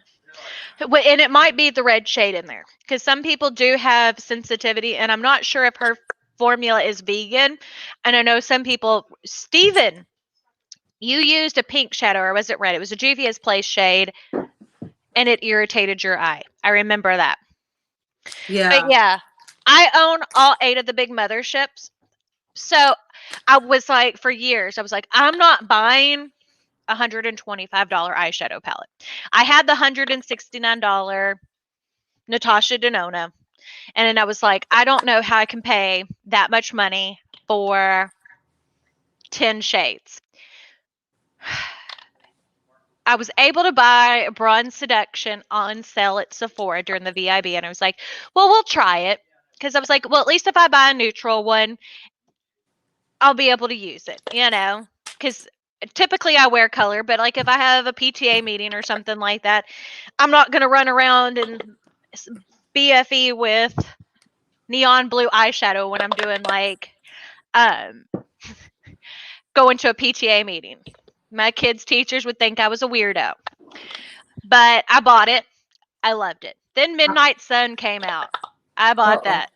Speaker 1: And it might be the red shade in there because some people do have sensitivity, and I'm not sure if her formula is vegan. And I know some people, Steven, you used a pink shadow, or was it red? It was a Juvia's Place shade, and it irritated your eye. I remember that. But
Speaker 2: Yeah.
Speaker 1: yeah, I own all 8 of the big motherships. So I was like, for years, I was like, I'm not buying $125 eyeshadow palette. I had the $169 Natasha Denona. And then I was like, I don't know how I can pay that much money for 10 shades. I was able to buy Bronze Seduction on sale at Sephora during the VIB, and I was like, well, we'll try it. Because I was like, well, at least if I buy a neutral one, I'll be able to use it, you know? Because typically I wear color, but like if I have a PTA meeting or something like that, I'm not going to run around and BFE with neon blue eyeshadow when I'm doing like um going to a PTA meeting. My kids' teachers would think I was a weirdo. But I bought it. I loved it. Then Midnight Sun came out. I bought
Speaker 2: Uh-oh.
Speaker 1: that.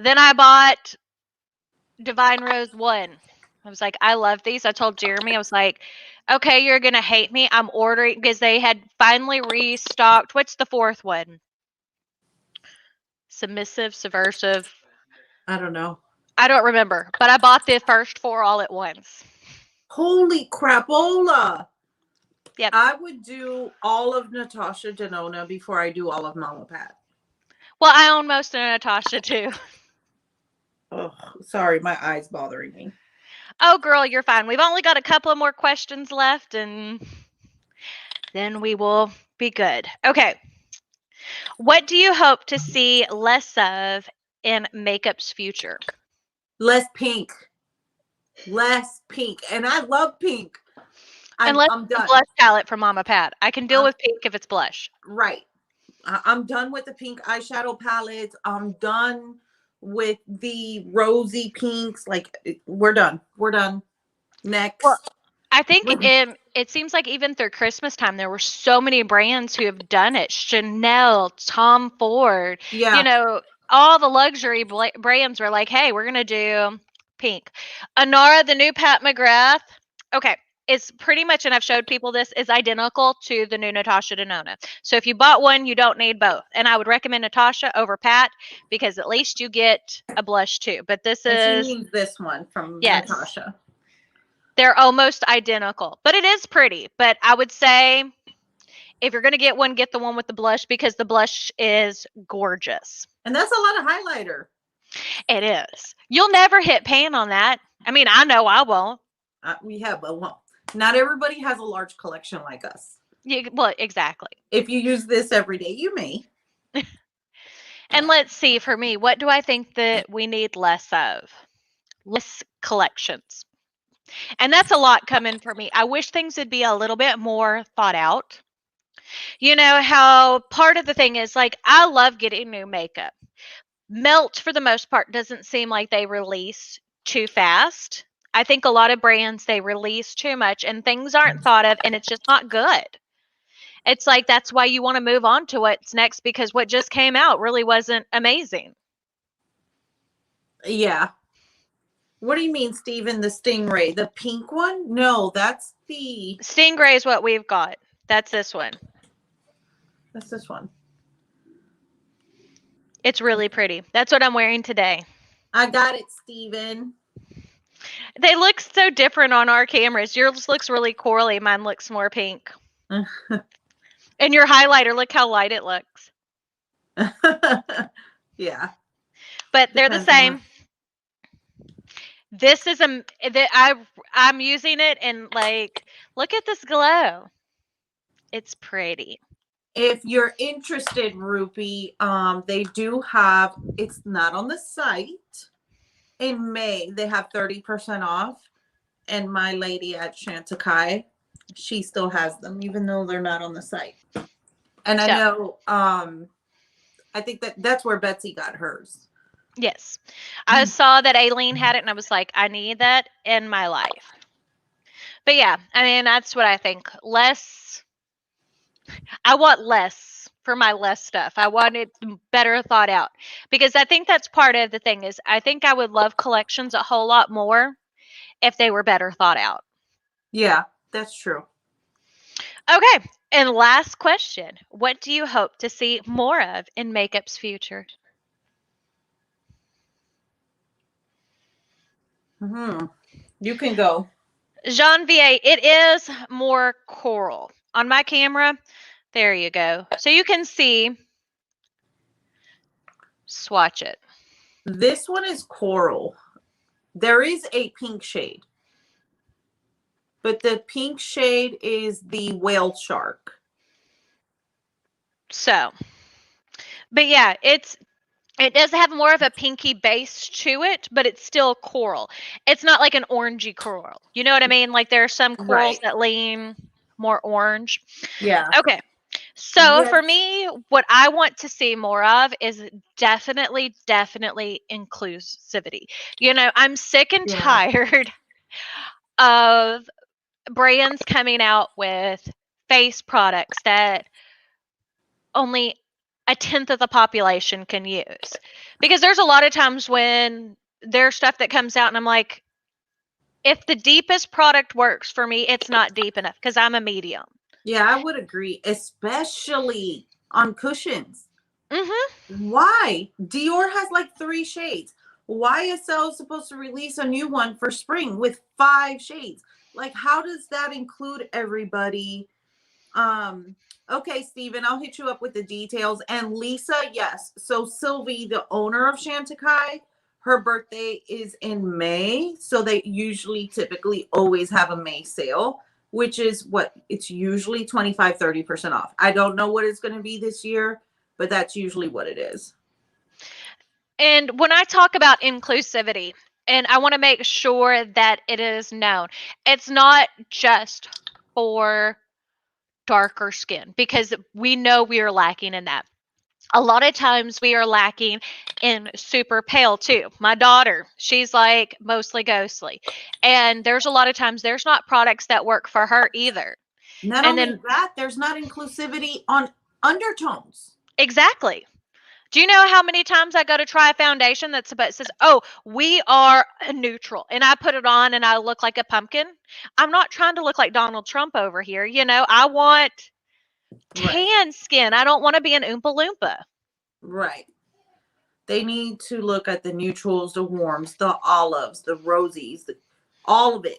Speaker 1: Then I bought Divine Rose 1. I was like, I love these. I told Jeremy, I was like, okay, you're going to hate me. I'm ordering because they had finally restocked. What's the 4th one? Submissive, subversive.
Speaker 2: I don't know.
Speaker 1: I don't remember, but I bought the first 4 all at once.
Speaker 2: Holy crapola.
Speaker 1: Yep.
Speaker 2: I would do all of Natasha Denona before I do all of Mama Pat.
Speaker 1: Well, I own most of Natasha too.
Speaker 2: Oh, sorry, my eye's bothering me.
Speaker 1: Oh, girl, you're fine. We've only got a couple of more questions left, and then we will be good. Okay. What do you hope to see less of in makeup's future?
Speaker 2: Less pink. Less pink. And I love pink.
Speaker 1: Unless
Speaker 2: I'm
Speaker 1: it's a
Speaker 2: done.
Speaker 1: blush palette from Mama Pat. I can deal with pink if it's blush.
Speaker 2: Right. I'm done with the pink eyeshadow palettes. I'm done with the rosy pinks. Like, we're done. We're done. Next.
Speaker 1: Well, I think it seems like even through Christmas time, there were so many brands who have done it. Chanel, Tom Ford,
Speaker 2: Yeah.
Speaker 1: you know, all the luxury brands were like, hey, we're going to do pink. Anara, the new Pat McGrath. Okay. It's pretty much, and I've showed people this, is identical to the new Natasha Denona. So if you bought one, you don't need both. And I would recommend Natasha over Pat because at least you get a blush too. But this
Speaker 2: And
Speaker 1: is,
Speaker 2: she means this one from
Speaker 1: yes,
Speaker 2: Natasha.
Speaker 1: they're almost identical, but it is pretty. But I would say if you're going to get one, get the one with the blush because the blush is gorgeous.
Speaker 2: And that's a lot of highlighter.
Speaker 1: It is. You'll never hit pan on that. I mean, I know I won't.
Speaker 2: We have, but well, not everybody has a large collection like us.
Speaker 1: Well, exactly.
Speaker 2: If you use this every day, you may.
Speaker 1: And let's see, for me, what do I think that we need less of? Less collections. And that's a lot coming for me. I wish things would be a little bit more thought out. You know how part of the thing is like, I love getting new makeup. Melt, for the most part, doesn't seem like they release too fast. I think a lot of brands, they release too much and things aren't thought of and it's just not good. It's like that's why you want to move on to what's next because what just came out really wasn't amazing.
Speaker 2: Yeah. What do you mean, Steven? The Stingray? The pink one? No, that's the...
Speaker 1: Stingray is what we've got. That's this one.
Speaker 2: That's this one.
Speaker 1: It's really pretty. That's what I'm wearing today.
Speaker 2: I got it, Steven.
Speaker 1: They look so different on our cameras. Yours looks really corally. Mine looks more pink. And your highlighter, look how light it looks.
Speaker 2: Yeah.
Speaker 1: But they're the same. This is I'm using it and like, look at this glow. It's pretty.
Speaker 2: If you're interested, Rupi, they do have, it's not on the site. In May, they have 30% off. And my lady at Chanticleer, she still has them, even though they're not on the site. And I know, I think that's where Betsy got hers.
Speaker 1: Yes. I saw that Aileen had it and I was like, I need that in my life. But yeah, I mean, that's what I think. I want less for my less stuff. I want it better thought out because I think that's part of the thing is I think I would love collections a whole lot more if they were better thought out.
Speaker 2: Yeah, that's true.
Speaker 1: Okay. And last question. What do you hope to see more of in makeup's future?
Speaker 2: You can go.
Speaker 1: Janvier, it is more coral. On my camera, there you go. So you can see, swatch it.
Speaker 2: This one is coral. There is a pink shade. But the pink shade is the whale shark.
Speaker 1: So, but yeah, it does have more of a pinky base to it, but it's still coral. It's not like an orangey coral. You know what I mean? Like there are some corals that lean more orange.
Speaker 2: Yeah.
Speaker 1: Okay. So for me, what I want to see more of is definitely inclusivity. You know, I'm sick and tired of brands coming out with face products that only a tenth of the population can use. Because there's a lot of times when there's stuff that comes out and I'm like, if the deepest product works for me, it's not deep enough because I'm a medium.
Speaker 2: Yeah, I would agree, especially on cushions.
Speaker 1: Mm-hmm.
Speaker 2: Why? Dior has like 3 shades. YSL is supposed to release a new one for spring with 5 shades. Like, how does that include everybody? Okay, Steven, I'll hit you up with the details. And Lisa, yes. So Sylvie, the owner of Chanticleer, her birthday is in May. So they typically always have a May sale, which is what it's usually 25, 30% off. I don't know what it's going to be this year, but that's usually what it is.
Speaker 1: And when I talk about inclusivity, and I want to make sure that it is known, it's not just for darker skin because we know we are lacking in that. A lot of times we are lacking in super pale too. My daughter, she's like mostly ghostly. And there's a lot of times there's not products that work for her either.
Speaker 2: Not only that, there's not inclusivity on undertones.
Speaker 1: Exactly. Do you know how many times I go to try a foundation that says, oh, we are a neutral, and I put it on and I look like a pumpkin? I'm not trying to look like Donald Trump over here. You know, I want tan skin. I don't want to be an Oompa Loompa.
Speaker 2: Right. They need to look at the neutrals, the warms, the olives, the rosies, all of it.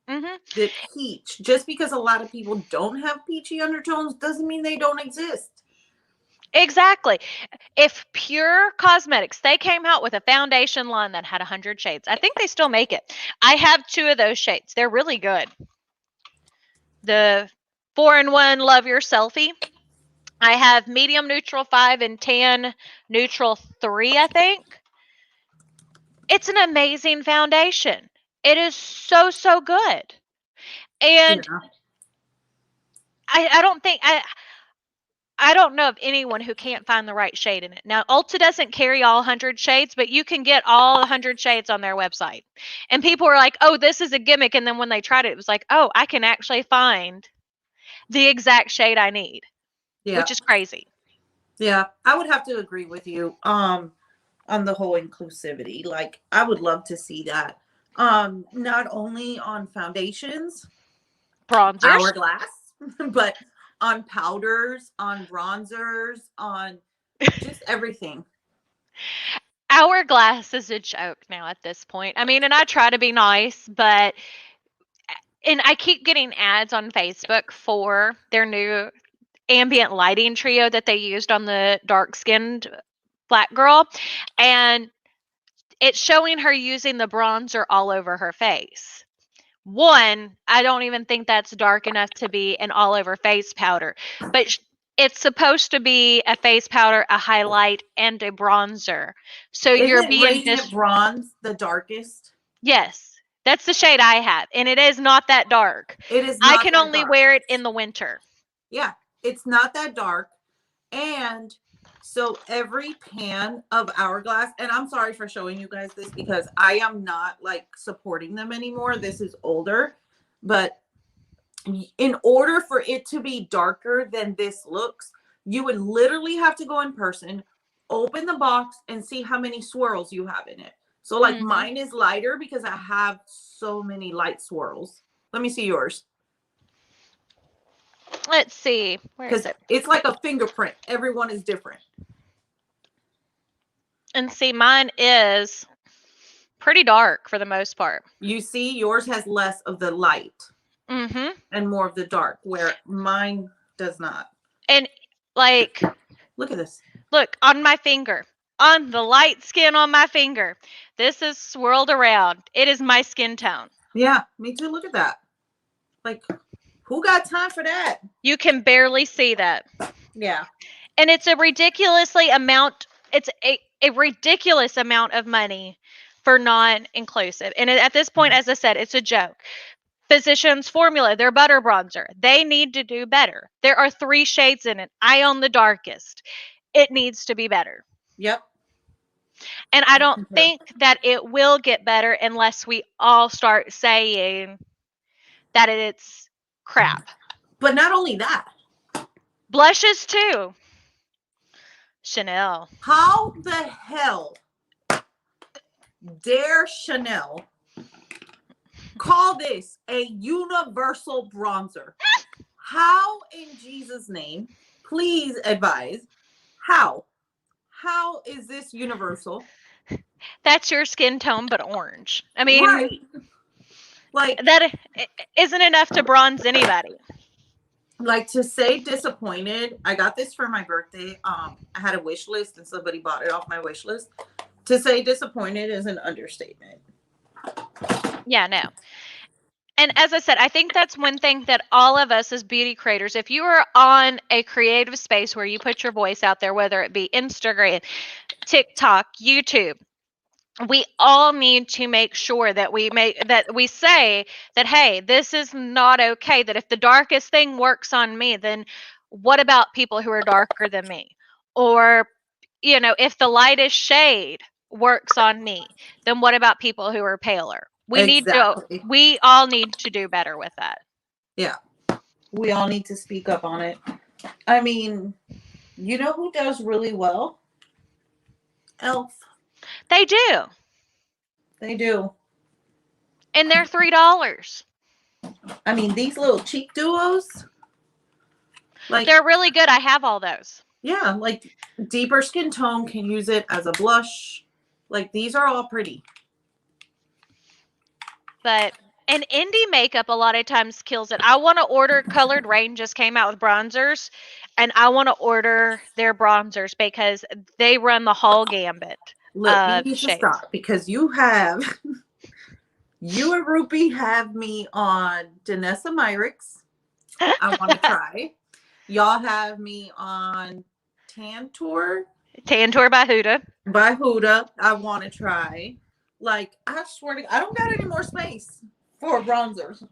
Speaker 1: Mm-hmm.
Speaker 2: The peach. Just because a lot of people don't have peachy undertones doesn't mean they don't exist.
Speaker 1: Exactly. If Pure Cosmetics, they came out with a foundation line that had 100 shades. I think they still make it. I have 2 of those shades. They're really good. The 4-in-1 Love Your Selfie. I have medium neutral 5 and tan neutral 3, I think. It's an amazing foundation. It is so, so good. And
Speaker 2: Yeah.
Speaker 1: I don't think I don't know of anyone who can't find the right shade in it. Now, Ulta doesn't carry all 100 shades, but you can get all 100 shades on their website. And people were like, "Oh, this is a gimmick." And then when they tried it, it was like, "Oh, I can actually find the exact shade I need,"
Speaker 2: Yeah.
Speaker 1: which is crazy.
Speaker 2: Yeah. I would have to agree with you on the whole inclusivity. Like, I would love to see that. Not only on foundations,
Speaker 1: Bronzers.
Speaker 2: hourglass, but on powders, on bronzers, on just everything.
Speaker 1: Hourglass is a joke now at this point. I mean, and I try to be nice, but and I keep getting ads on Facebook for their new ambient lighting trio that they used on the dark-skinned black girl, and it's showing her using the bronzer all over her face. One, I don't even think that's dark enough to be an all over face powder, but it's supposed to be a face powder, a highlight, and a bronzer. So you're
Speaker 2: Isn't
Speaker 1: being
Speaker 2: Radiant Bronze the darkest?
Speaker 1: yes, that's the shade I have, and it is not that dark.
Speaker 2: It is
Speaker 1: I
Speaker 2: not
Speaker 1: can
Speaker 2: that
Speaker 1: only
Speaker 2: dark.
Speaker 1: wear it in the winter.
Speaker 2: Yeah, it's not that dark. And so every pan of Hourglass, and I'm sorry for showing you guys this because I am not like supporting them anymore. This is older, but in order for it to be darker than this looks, you would literally have to go in person, open the box, and see how many swirls you have in it. So like mine is lighter because I have so many light swirls. Let me see yours.
Speaker 1: Let's see. Where is it?
Speaker 2: It's like a fingerprint. Everyone is different.
Speaker 1: And see, mine is pretty dark for the most part.
Speaker 2: You see, yours has less of the light and more of the dark, where mine does not.
Speaker 1: And like,
Speaker 2: look at this.
Speaker 1: Look on my finger, on the light skin on my finger. This is swirled around. It is my skin tone.
Speaker 2: Yeah, me too. Look at that. Like, who got time for that?
Speaker 1: You can barely see that.
Speaker 2: Yeah.
Speaker 1: And it's a ridiculously amount. It's a ridiculous amount of money for non-inclusive. And at this point, as I said, it's a joke. Physicians Formula, their butter bronzer, they need to do better. There are 3 shades in it. I own the darkest. It needs to be better.
Speaker 2: Yep.
Speaker 1: And I don't think that it will get better unless we all start saying that it's crap.
Speaker 2: But not only that.
Speaker 1: Blushes too. Chanel.
Speaker 2: How the hell dare Chanel call this a universal bronzer? How in Jesus' name, please advise, how is this universal?
Speaker 1: That's your skin tone, but orange. I mean,
Speaker 2: right. Like,
Speaker 1: that isn't enough to bronze anybody.
Speaker 2: Like, to say disappointed, I got this for my birthday. I had a wish list and somebody bought it off my wish list. To say disappointed is an understatement.
Speaker 1: Yeah, no. And as I said, I think that's one thing that all of us as beauty creators, if you are on a creative space where you put your voice out there, whether it be Instagram, TikTok, YouTube, we all need to make sure that we say that, hey, this is not okay. That if the darkest thing works on me, then what about people who are darker than me? Or, if the lightest shade works on me, then what about people who are paler? We all need to do better with that.
Speaker 2: Yeah. We all need to speak up on it. I mean, you know who does really well? Elf.
Speaker 1: They do.
Speaker 2: They do.
Speaker 1: And they're $3.
Speaker 2: I mean, these little cheek duos.
Speaker 1: Like, they're really good. I have all those.
Speaker 2: Yeah, like deeper skin tone can use it as a blush. Like, these are all pretty.
Speaker 1: But And indie makeup a lot of times kills it. I want to order Colored Rain just came out with bronzers, and I want to order their bronzers because they run the whole gambit
Speaker 2: Look, you
Speaker 1: of
Speaker 2: need to
Speaker 1: shades.
Speaker 2: stop because you and Rupi have me on Danessa Myricks. I want to try. Y'all have me on Tantor
Speaker 1: Tantor by Huda.
Speaker 2: by Huda. I want to try. Like, I swear to God, I don't got any more space for bronzers.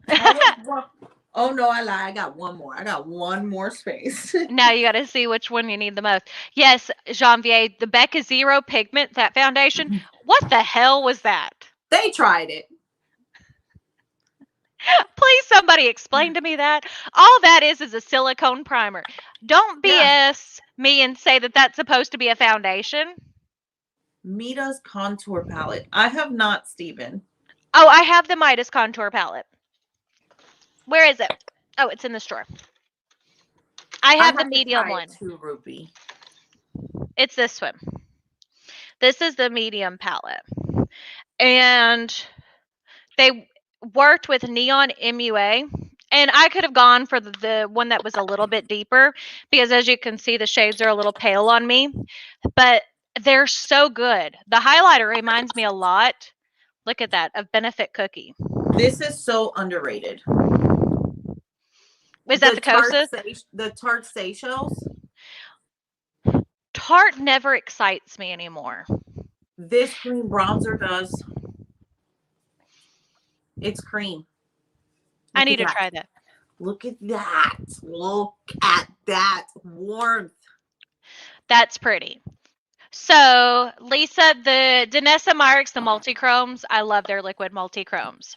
Speaker 2: Oh no, I lie. I got one more. I got one more space.
Speaker 1: Now you got to see which one you need the most. Yes, Janvier, the Becca Zero Pigment, that foundation. What the hell was that?
Speaker 2: They tried it.
Speaker 1: Please, somebody explain to me that. All that is a silicone primer. Don't BS me and say that that's supposed to be a foundation.
Speaker 2: Mita's contour palette. I have not, Steven.
Speaker 1: Oh, I have the Midas contour palette. Where is it? Oh, it's in the store. I have the medium one.
Speaker 2: Too, Ruby.
Speaker 1: It's this one. This is the medium palette. And they worked with Neon MUA. And I could have gone for the one that was a little bit deeper because, as you can see, the shades are a little pale on me. But they're so good. The highlighter reminds me a lot, look at that, of Benefit Cookie.
Speaker 2: This is so underrated.
Speaker 1: Is that the Kosas?
Speaker 2: The Tarte Seychelles?
Speaker 1: Tarte never excites me anymore.
Speaker 2: This cream bronzer does. It's cream.
Speaker 1: I need to try that.
Speaker 2: Look at that. Look at that warmth.
Speaker 1: That's pretty. So, Lisa, the Danessa Myricks, the multi-chromes, I love their liquid multi-chromes.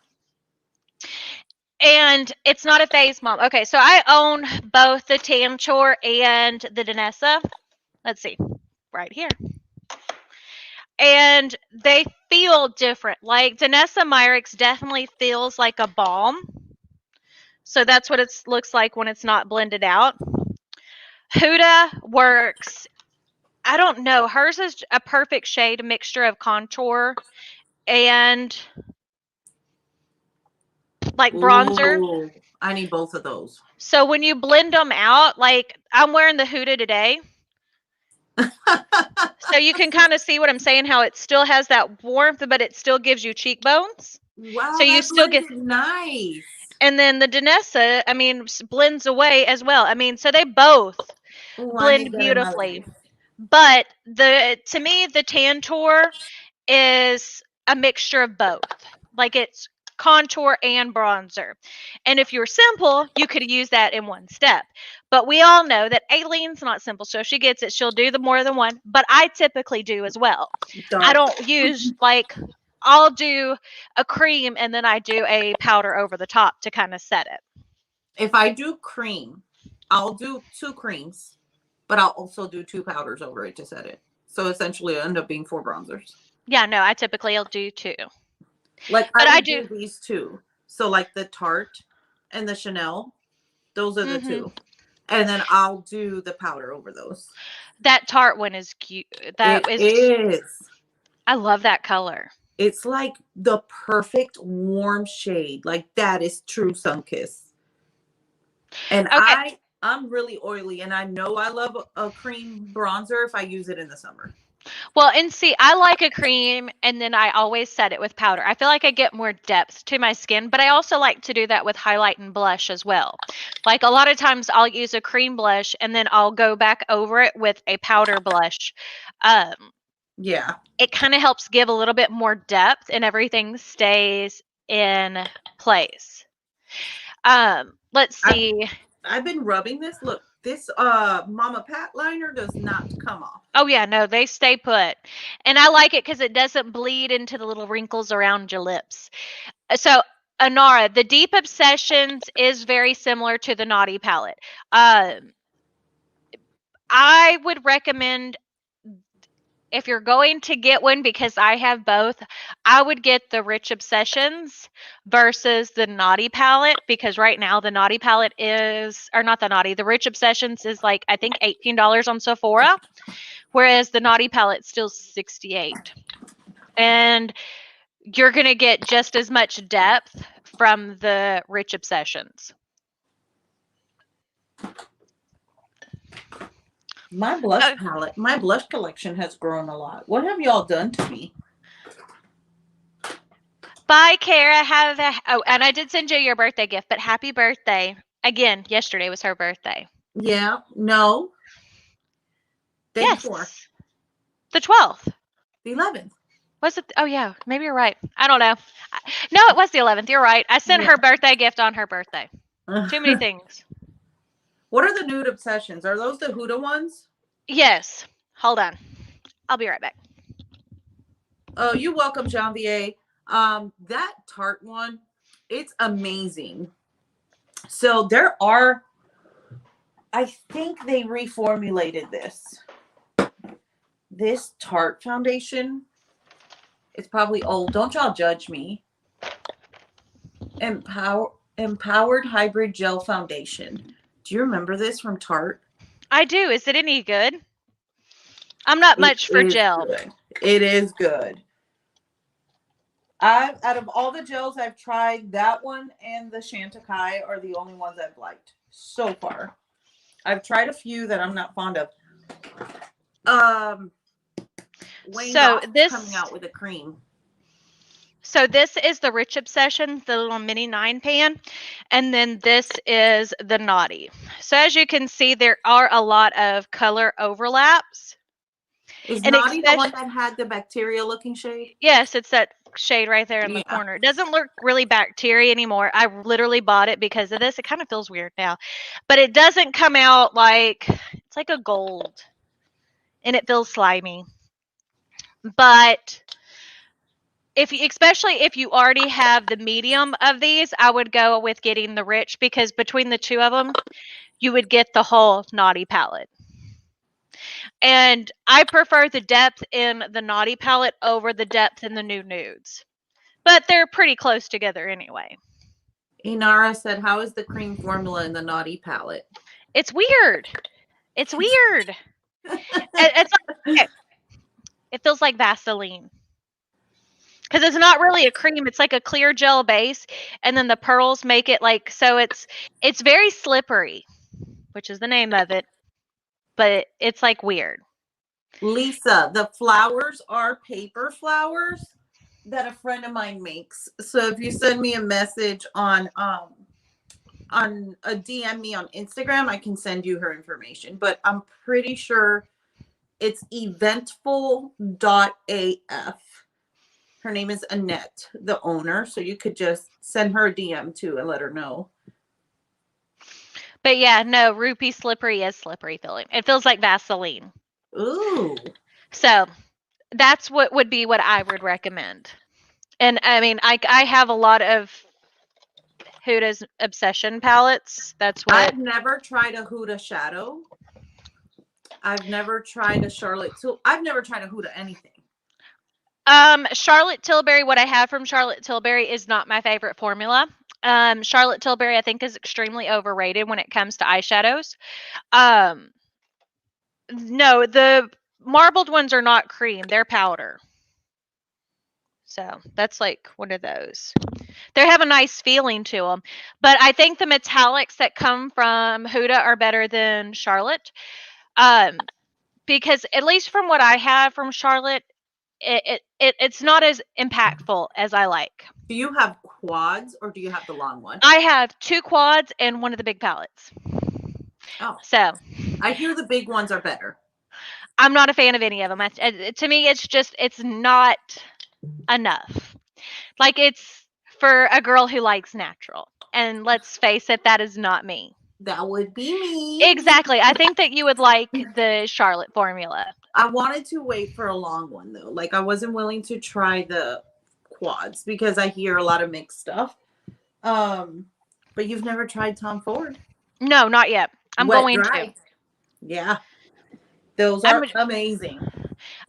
Speaker 1: And it's not a phase, Mom. Okay, so I own both the Tantor and the Danessa. Let's see, right here. And they feel different. Like Danessa Myricks definitely feels like a balm. So that's what it looks like when it's not blended out. Huda works, I don't know, hers is a perfect shade, a mixture of contour and like bronzer.
Speaker 2: Ooh, I need both of those.
Speaker 1: So when you blend them out, like I'm wearing the Huda today. So you can kind of see what I'm saying, how it still has that warmth, but it still gives you cheekbones.
Speaker 2: Wow,
Speaker 1: so you still get
Speaker 2: nice.
Speaker 1: And then the Danessa, I mean, blends away as well. I mean, so they both blend beautifully. But to me, the Tantor is a mixture of both. Like it's contour and bronzer. And if you're simple, you could use that in one step. But we all know that Aileen's not simple. So if she gets it, she'll do the more than one. But I typically do as well. I don't use like, I'll do a cream and then I do a powder over the top to kind of set it.
Speaker 2: If I do cream, I'll do 2 creams, but I'll also do 2 powders over it to set it. So essentially it'll end up being 4 bronzers.
Speaker 1: Yeah, no, I typically will do 2.
Speaker 2: Like, but I do these 2. So like the Tarte and the Chanel, those are the 2. And then I'll do the powder over those.
Speaker 1: That Tarte one is cute. That is. I love that color.
Speaker 2: It's like the perfect warm shade. Like that is true sun kiss. And okay. I'm really oily and I know I love a cream bronzer if I use it in the summer.
Speaker 1: Well, and see, I like a cream and then I always set it with powder. I feel like I get more depth to my skin, but I also like to do that with highlight and blush as well. Like a lot of times I'll use a cream blush and then I'll go back over it with a powder blush.
Speaker 2: Yeah.
Speaker 1: It kind of helps give a little bit more depth and everything stays in place. Let's see.
Speaker 2: I've been rubbing this. Look, this Mama Pat liner does not come off.
Speaker 1: Oh yeah, no, they stay put. And I like it because it doesn't bleed into the little wrinkles around your lips. So Anara, the Deep Obsessions is very similar to the Naughty palette. I would recommend, if you're going to get one, because I have both, I would get the Rich Obsessions versus the Naughty palette, because right now the Naughty palette is, or not the Naughty, the Rich Obsessions is like, I think $18 on Sephora, whereas the Naughty palette's still $68. And you're going to get just as much depth from the Rich Obsessions.
Speaker 2: My blush palette, my blush collection has grown a lot. What have y'all done to me?
Speaker 1: Bye, Kara. And I did send you your birthday gift, but happy birthday. Again, yesterday was her birthday.
Speaker 2: Yeah, no. Day
Speaker 1: Yes.
Speaker 2: before.
Speaker 1: The 12th.
Speaker 2: The 11th.
Speaker 1: Was it? Oh, yeah. Maybe you're right. I don't know. No, it was the 11th. You're right. I sent her birthday gift on her birthday. Too many things.
Speaker 2: What are the nude obsessions? Are those the Huda ones?
Speaker 1: Yes. Hold on. I'll be right back.
Speaker 2: Oh, you're welcome, Janvier. That Tarte one, it's amazing. So there are, I think they reformulated this. This Tarte foundation, it's probably old. Don't y'all judge me. Empowered Hybrid Gel Foundation. Do you remember this from Tarte?
Speaker 1: I do. Is it any good? I'm not much for gel.
Speaker 2: Good. It is good. Out of all the gels I've tried, that one and the Chantecaille are the only ones I've liked so far. I've tried a few that I'm not fond of. Wayne Goss coming out with a cream.
Speaker 1: So this is the Rich Obsession, the little mini 9-pan, and then this is the Naughty. So as you can see, there are a lot of color overlaps.
Speaker 2: Is Naughty the one that had the bacteria-looking shade?
Speaker 1: Yes, it's that shade right there in the corner. It doesn't look really bacteria anymore. I literally bought it because of this. It kind of feels weird now, but it doesn't come out like, it's like a gold, and it feels slimy. But especially if you already have the medium of these, I would go with getting the Rich, because between the two of them, you would get the whole Naughty palette. And I prefer the depth in the Naughty palette over the depth in the new nudes. But they're pretty close together anyway.
Speaker 2: Inara said, how is the cream formula in the Naughty palette?
Speaker 1: It's weird. It's weird. It's like, it feels like Vaseline. Because it's not really a cream. It's like a clear gel base. And then the pearls make it like, so it's very slippery, which is the name of it. But it's like weird.
Speaker 2: Lisa, the flowers are paper flowers that a friend of mine makes. So if you send me a message on a DM me on Instagram, I can send you her information. But I'm pretty sure it's eventful.af. Her name is Annette, the owner. So you could just send her a DM too and let her know.
Speaker 1: But yeah, no, Rupee Slippery is slippery feeling. It feels like Vaseline.
Speaker 2: Ooh.
Speaker 1: So that's what would be what I would recommend. And I mean, I have a lot of Huda's Obsession palettes. That's what.
Speaker 2: I've never tried a Huda shadow. I've never tried a Charlotte. I've never tried a Huda anything.
Speaker 1: Charlotte Tilbury, what I have from Charlotte Tilbury is not my favorite formula. Charlotte Tilbury, I think, is extremely overrated when it comes to eyeshadows. No, the marbled ones are not cream. They're powder. So that's like one of those. They have a nice feeling to them. But I think the metallics that come from Huda are better than Charlotte. Because at least from what I have from Charlotte, it's not as impactful as I like.
Speaker 2: Do you have quads or do you have the long one?
Speaker 1: I have 2 quads and one of the big palettes.
Speaker 2: Oh.
Speaker 1: So
Speaker 2: I hear the big ones are better.
Speaker 1: I'm not a fan of any of them. To me, it's not enough. Like, it's for a girl who likes natural. And let's face it, that is not me.
Speaker 2: That would be me.
Speaker 1: Exactly. I think that you would like the Charlotte formula.
Speaker 2: I wanted to wait for a long one, though. Like, I wasn't willing to try the quads because I hear a lot of mixed stuff. But you've never tried Tom Ford?
Speaker 1: No, not yet. I'm going to.
Speaker 2: Yeah. Those are amazing.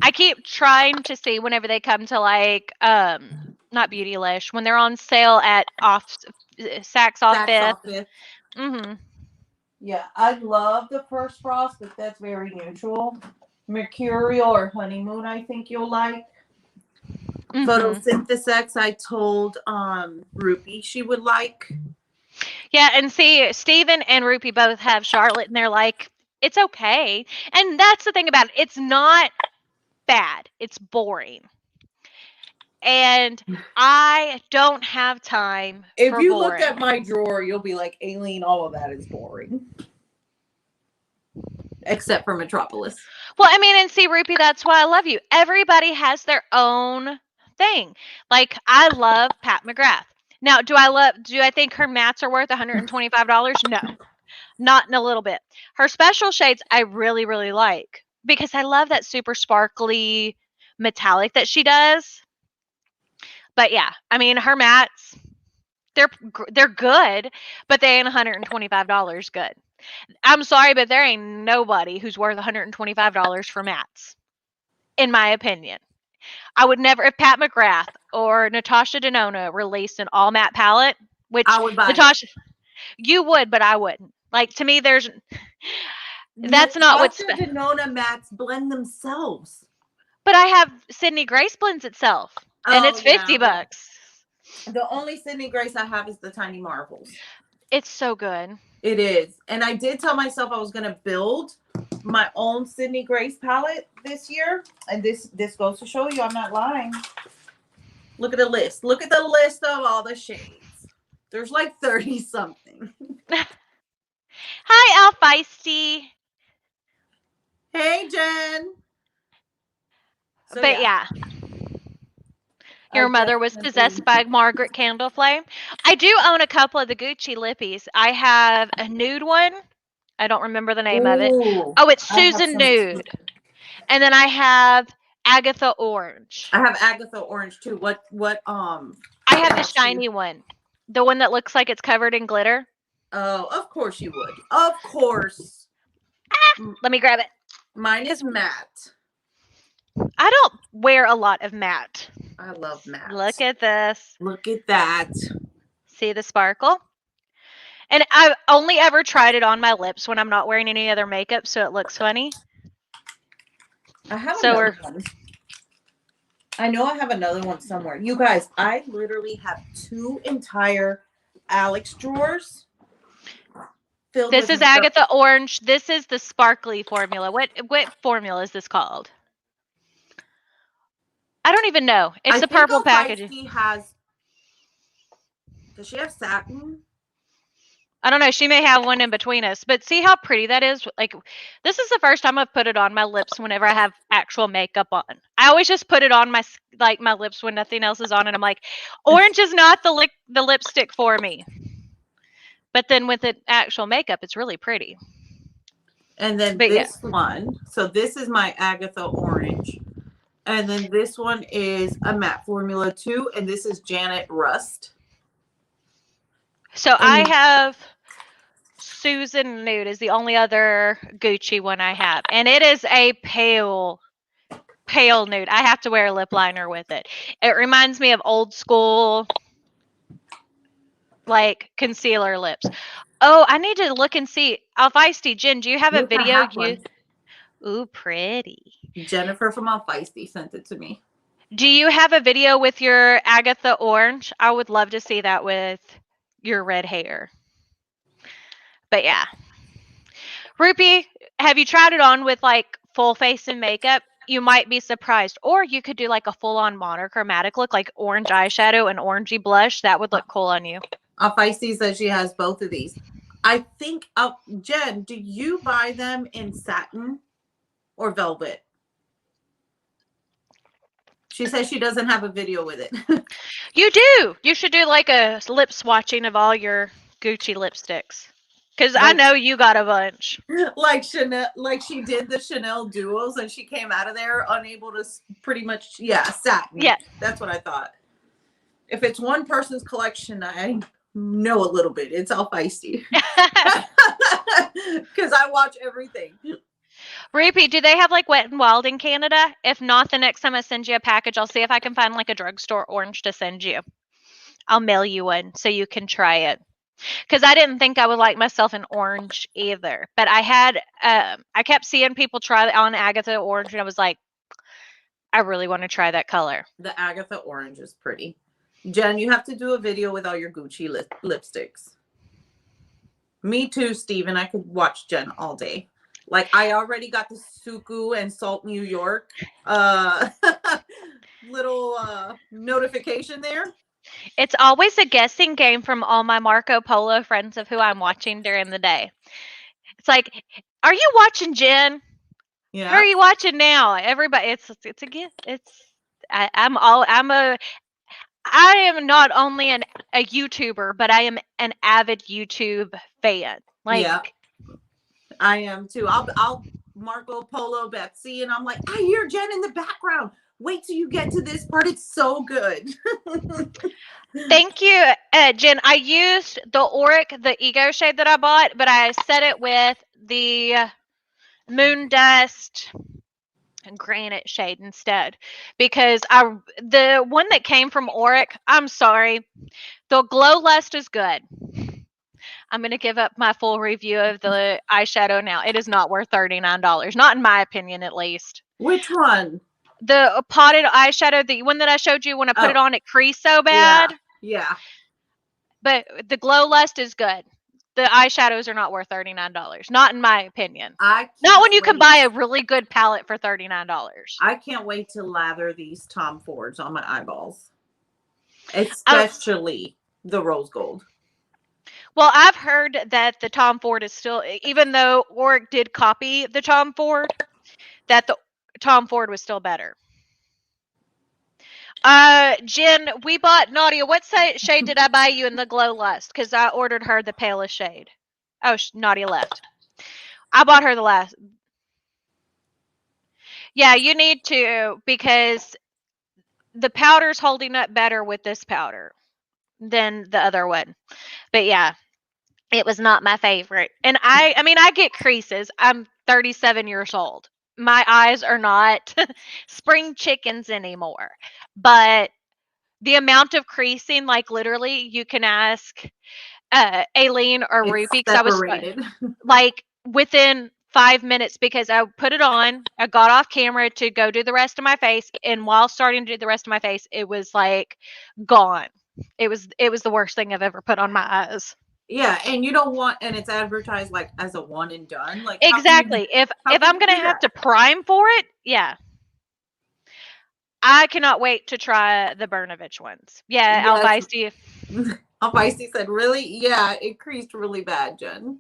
Speaker 1: I keep trying to see whenever they come to, like, not Beautylish, when they're on sale at Saks Off Fifth. Mm-hmm.
Speaker 2: Yeah, I love the First Frost, but that's very neutral. Mercurial or Honeymoon, I think you'll like.
Speaker 1: Mm-hmm.
Speaker 2: Photosynthesis, I told Ruby she would like.
Speaker 1: Yeah, and see, Steven and Rupi both have Charlotte, and they're like, it's okay. And that's the thing about it. It's not bad. It's boring. And I don't have time
Speaker 2: If
Speaker 1: for
Speaker 2: you look
Speaker 1: boring.
Speaker 2: at my drawer, you'll be like, Aileen, all of that is boring. Except for Metropolis.
Speaker 1: Well, I mean, and see, Rupi, that's why I love you. Everybody has their own thing. Like, I love Pat McGrath. Now, do I think her mats are worth $125? No, not in a little bit. Her special shades I really, really like because I love that super sparkly metallic that she does. But yeah, I mean, her mats, they're good, but they ain't $125 good. I'm sorry, but there ain't nobody who's worth $125 for mats, in my opinion. I would never, if Pat McGrath or Natasha Denona released an all matte palette, which
Speaker 2: I would buy
Speaker 1: Natasha, you would, but I wouldn't. Like, to me, that's not what's.
Speaker 2: Natasha Denona mats blend themselves.
Speaker 1: But I have Sydney Grace blends itself, and it's $50.
Speaker 2: The only Sydney Grace I have is the Tiny Marvels.
Speaker 1: It's so good.
Speaker 2: It is. And I did tell myself I was going to build my own Sydney Grace palette this year. And this goes to show you I'm not lying. Look at the list. Look at the list of all the shades. There's like 30 something.
Speaker 1: Hi, Al Feisty.
Speaker 2: Hey, Jen.
Speaker 1: So, but yeah. Your mother was possessed by Margaret Candleflame. I do own a couple of the Gucci lippies. I have a nude one. I don't remember the name of it. Oh, it's Susan Nude. And then I have Agatha Orange.
Speaker 2: I have Agatha Orange too. What
Speaker 1: I have the shiny one. The one that looks like it's covered in glitter.
Speaker 2: Oh, of course you would. Of course.
Speaker 1: Let me grab it.
Speaker 2: Mine is matte.
Speaker 1: I don't wear a lot of matte.
Speaker 2: I love matte.
Speaker 1: Look at this.
Speaker 2: Look at that.
Speaker 1: See the sparkle? And I've only ever tried it on my lips when I'm not wearing any other makeup, so it looks funny.
Speaker 2: I have another one. I know I have another one somewhere. You guys, I literally have 2 entire Alex drawers.
Speaker 1: This is Agatha Orange. This is the sparkly formula. What formula is this called? I don't even know. It's the purple packaging.
Speaker 2: Does she have satin?
Speaker 1: I don't know. She may have one in between us. But see how pretty that is? Like, this is the first time I've put it on my lips whenever I have actual makeup on. I always just put it on my lips when nothing else is on. And I'm like, orange is not the lipstick for me. But then with the actual makeup, it's really pretty.
Speaker 2: And then this one. So this is my Agatha Orange. And then this one is a matte formula too. And this is Janet Rust.
Speaker 1: So I have Susan Nude is the only other Gucci one I have. And it is a pale nude. I have to wear a lip liner with it. It reminds me of old school, like, concealer lips. Oh, I need to look and see. Alfeisty, Jen, do you have a video? Ooh, pretty.
Speaker 2: Jennifer from Alfeisty sent it to me.
Speaker 1: Do you have a video with your Agatha Orange? I would love to see that with your red hair. But yeah. Rupi, have you tried it on with like full face and makeup? You might be surprised. Or you could do like a full-on monochromatic look, like orange eyeshadow and orangey blush. That would look cool on you.
Speaker 2: Feisty says she has both of these. I think, Jen, do you buy them in satin or velvet? She says she doesn't have a video with it.
Speaker 1: You do. You should do like a lip swatching of all your Gucci lipsticks. Because I know you got a bunch.
Speaker 2: Like Chanel, like she did the Chanel duos and she came out of there unable to pretty much, satin.
Speaker 1: Yeah.
Speaker 2: That's what I thought. If it's one person's collection, I know a little bit. It's all feisty. Because I watch everything.
Speaker 1: Rupi, do they have like Wet n Wild in Canada? If not, the next time I send you a package, I'll see if I can find like a drugstore orange to send you. I'll mail you one so you can try it. Because I didn't think I would like myself an orange either. But I kept seeing people try on Agatha Orange and I was like, I really want to try that color.
Speaker 2: The Agatha orange is pretty. Jen, you have to do a video with all your Gucci lipsticks. Me too, Steven. I could watch Jen all day. Like, I already got the Suku and Salt New York little notification there.
Speaker 1: It's always a guessing game from all my Marco Polo friends of who I'm watching during the day. It's like, are you watching Jen?
Speaker 2: Yeah.
Speaker 1: Who are you watching now? Everybody, it's a gift. I am not only a YouTuber, but I am an avid YouTube fan. Like,
Speaker 2: yeah, I am too. I'll Marco Polo Betsy, and I'm like, I hear Jen in the background. Wait till you get to this part. It's so good.
Speaker 1: Thank you, Jen. I used the Auric, the Ego shade that I bought, but I set it with the Moon Dust Granite shade instead, because the one that came from Auric, I'm sorry, the Glow Lust is good. I'm going to give up my full review of the eyeshadow now. It is not worth $39, not in my opinion, at least.
Speaker 2: Which one?
Speaker 1: The potted eyeshadow, the one that I showed you, when I put it on, it creased so bad.
Speaker 2: Yeah.
Speaker 1: But the Glow Lust is good. The eyeshadows are not worth $39, not in my opinion. Not when you can buy a really good palette for $39.
Speaker 2: I can't wait to lather these Tom Fords on my eyeballs, especially the rose gold.
Speaker 1: Well, I've heard that the Tom Ford is still, even though Auric did copy the Tom Ford, that the Tom Ford was still better. Jen, we bought Nadia. What shade did I buy you in the Glow Lust? Because I ordered her the palest shade. Oh, Nadia left. I bought her the last. Yeah, you need to, because the powder's holding up better with this powder than the other one. But yeah, it was not my favorite. And I mean, I get creases. I'm 37 years old. My eyes are not spring chickens anymore. But the amount of creasing, like literally, you can ask Aileen or Ruby, because I was like within 5 minutes, because I put it on, I got off camera to go do the rest of my face, and while starting to do the rest of my face, it was like gone. It was the worst thing I've ever put on my eyes.
Speaker 2: Yeah, and you don't want, and it's advertised like as a one and done. Like,
Speaker 1: exactly. If I'm gonna have to prime for it, yeah. I cannot wait to try the Bernovich ones. Yeah, Alvisti.
Speaker 2: Alvisti said, really? Yeah, it creased really bad, Jen.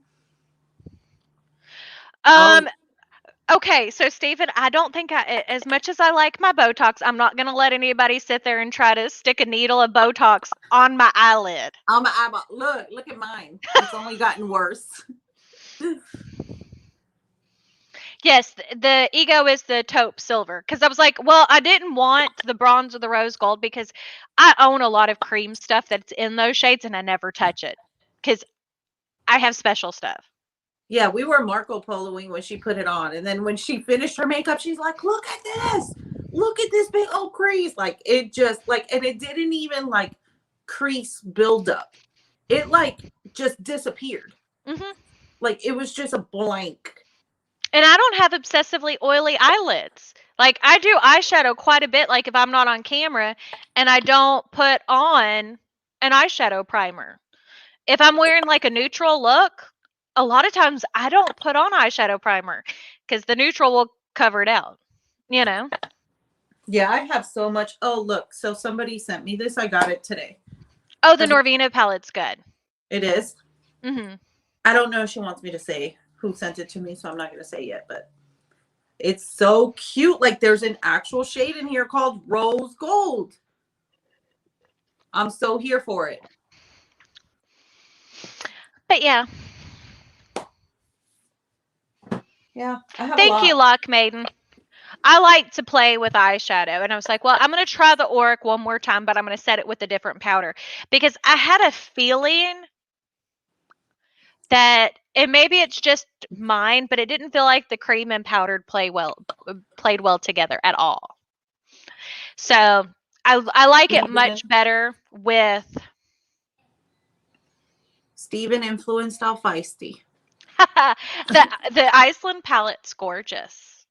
Speaker 1: Okay, so Stephen, I don't think as much as I like my Botox, I'm not going to let anybody sit there and try to stick a needle of Botox on my eyelid.
Speaker 2: On my eyeball. Look at mine. It's only gotten worse.
Speaker 1: Yes, the Ego is the taupe silver. Because I was like, well, I didn't want the bronze or the rose gold, because I own a lot of cream stuff that's in those shades, and I never touch it because I have special stuff.
Speaker 2: Yeah, we were Marco Poloing when she put it on. And then when she finished her makeup, she's like, look at this. Look at this big old crease. Like, it just, like, and it didn't even, like, crease buildup. It, like, just disappeared.
Speaker 1: Mm-hmm.
Speaker 2: Like, it was just a blank.
Speaker 1: And I don't have excessively oily eyelids. Like, I do eyeshadow quite a bit, like, if I'm not on camera, and I don't put on an eyeshadow primer. If I'm wearing, like, a neutral look, a lot of times I don't put on eyeshadow primer because the neutral will cover it out, you know?
Speaker 2: Yeah, I have so much. Oh, look. So somebody sent me this. I got it today.
Speaker 1: Oh, the Norvina palette's good.
Speaker 2: It is?
Speaker 1: Mm-hmm.
Speaker 2: I don't know if she wants me to say who sent it to me, so I'm not going to say yet, but it's so cute. Like, there's an actual shade in here called Rose Gold. I'm so here for it.
Speaker 1: But yeah.
Speaker 2: Yeah.
Speaker 1: Thank you, Lock Maiden. I like to play with eyeshadow, and I was like, well, I'm going to try the Auric one more time, but I'm going to set it with a different powder, because I had a feeling that, and maybe it's just mine, but it didn't feel like the cream and powdered played well together at all. So I like it much better with
Speaker 2: Steven influenced all feisty.
Speaker 1: the Iceland palette's gorgeous.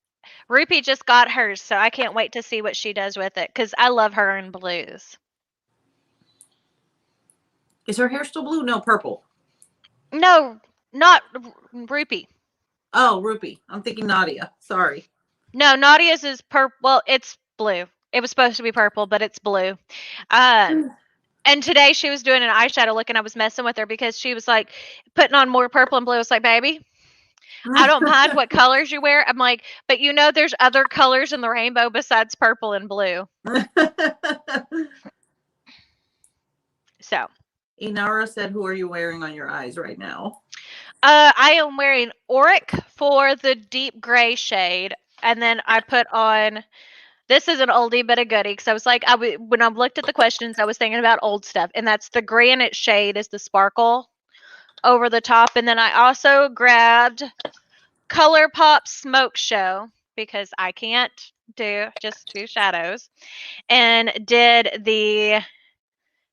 Speaker 1: Rupi just got hers, so I can't wait to see what she does with it because I love her in blues.
Speaker 2: Is her hair still blue? No, purple.
Speaker 1: No, not Rupi.
Speaker 2: Oh, Ruby. I'm thinking Nadia. Sorry.
Speaker 1: No, Nadia's is purple. Well, it's blue. It was supposed to be purple, but it's blue. Um, and today she was doing an eyeshadow look, and I was messing with her because she was like putting on more purple and blue. I was like, baby, I don't mind what colors you wear. I'm like, but you know, there's other colors in the rainbow besides purple and blue. So,
Speaker 2: Inara said, "Who are you wearing on your eyes right now?"
Speaker 1: I am wearing Auric for the deep gray shade, and then I put on. This is an oldie but a goodie because I was like, when I looked at the questions, I was thinking about old stuff, and that's the granite shade is the sparkle over the top, and then I also grabbed ColourPop Smoke Show because I can't do just two shadows, and did the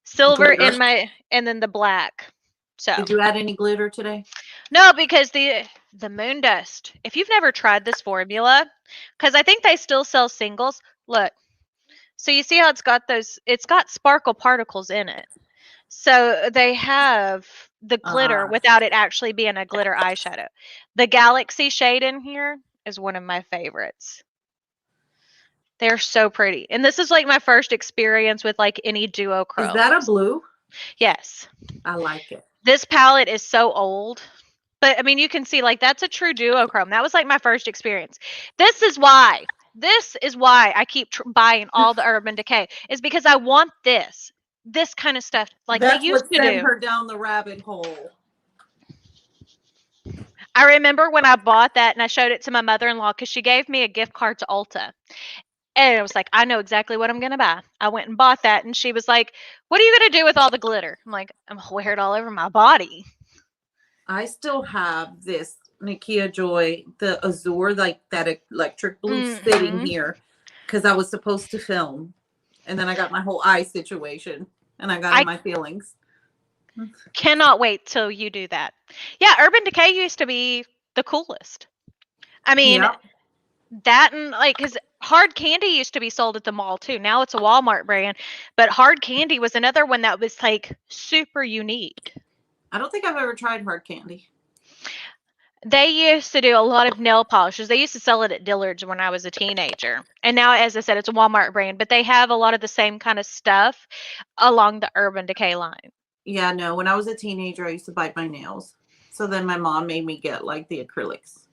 Speaker 1: silver
Speaker 2: Glitter.
Speaker 1: in my and then the black. So
Speaker 2: Did you add any glitter today?
Speaker 1: no, because the moon dust. If you've never tried this formula, because I think they still sell singles. Look, so you see how it's got sparkle particles in it. So they have the glitter without it actually being a glitter eyeshadow. The galaxy shade in here is one of my favorites. They're so pretty. And this is like my first experience with like any duochrome.
Speaker 2: Is that a blue?
Speaker 1: Yes.
Speaker 2: I like it.
Speaker 1: This palette is so old. But I mean, you can see like that's a true duochrome. That was like my first experience. This is why I keep buying all the Urban Decay is because I want this kind of stuff like
Speaker 2: That's
Speaker 1: they used
Speaker 2: what
Speaker 1: to
Speaker 2: sent
Speaker 1: do.
Speaker 2: her down the rabbit hole.
Speaker 1: I remember when I bought that and I showed it to my mother-in-law because she gave me a gift card to Ulta. And I was like, I know exactly what I'm going to buy. I went and bought that. And she was like, what are you going to do with all the glitter? I'm like, I'm going to wear it all over my body.
Speaker 2: I still have this Nikia Joy, the Azure, like that electric blue sitting here because I was supposed to film. And then I got my whole eye situation and I got in my feelings.
Speaker 1: Cannot wait till you do that. Yeah, Urban Decay used to be the coolest. I mean, that and like, because Hard Candy used to be sold at the mall too. Now it's a Walmart brand, but Hard Candy was another one that was like super unique.
Speaker 2: I don't think I've ever tried Hard Candy.
Speaker 1: They used to do a lot of nail polishes. They used to sell it at Dillard's when I was a teenager. And now, as I said, it's a Walmart brand, but they have a lot of the same kind of stuff along the Urban Decay line.
Speaker 2: Yeah, no, when I was a teenager, I used to bite my nails. So then my mom made me get like the acrylics.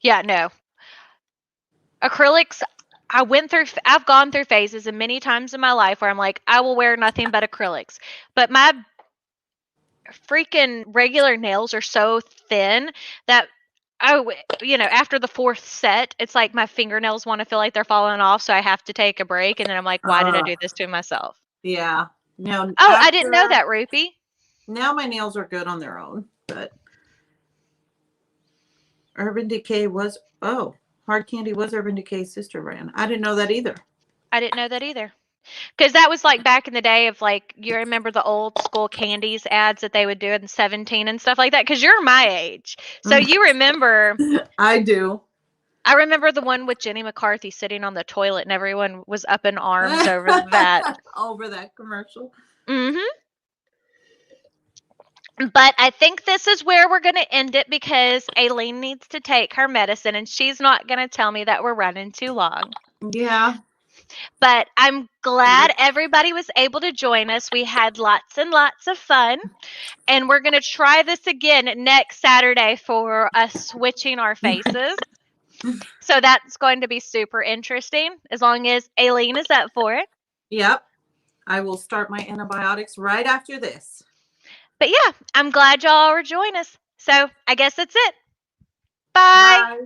Speaker 1: Yeah, no. Acrylics, I've gone through phases and many times in my life where I'm like, I will wear nothing but acrylics. But my freaking regular nails are so thin that after the fourth set, it's like my fingernails want to feel like they're falling off, so I have to take a break. And then I'm like, why did I do this to myself?
Speaker 2: Yeah. No.
Speaker 1: Oh, I didn't know that, Rupi.
Speaker 2: Now my nails are good on their own, but Urban Decay was Hard Candy was Urban Decay's sister brand. I didn't know that either.
Speaker 1: I didn't know that either. Because that was like back in the day of like, you remember the old school candies ads that they would do in 17 and stuff like that? Because you're my age. So you remember.
Speaker 2: I do.
Speaker 1: I remember the one with Jenny McCarthy sitting on the toilet and everyone was up in arms over that.
Speaker 2: Over that commercial.
Speaker 1: Mm-hmm. But I think this is where we're going to end it because Aileen needs to take her medicine and she's not going to tell me that we're running too long.
Speaker 2: Yeah.
Speaker 1: But I'm glad everybody was able to join us. We had lots and lots of fun. And we're going to try this again next Saturday for us switching our faces. So that's going to be super interesting as long as Aileen is up for it.
Speaker 2: Yep. I will start my antibiotics right after this.
Speaker 1: But yeah, I'm glad y'all are joining us. So I guess that's it. Bye.
Speaker 2: Bye.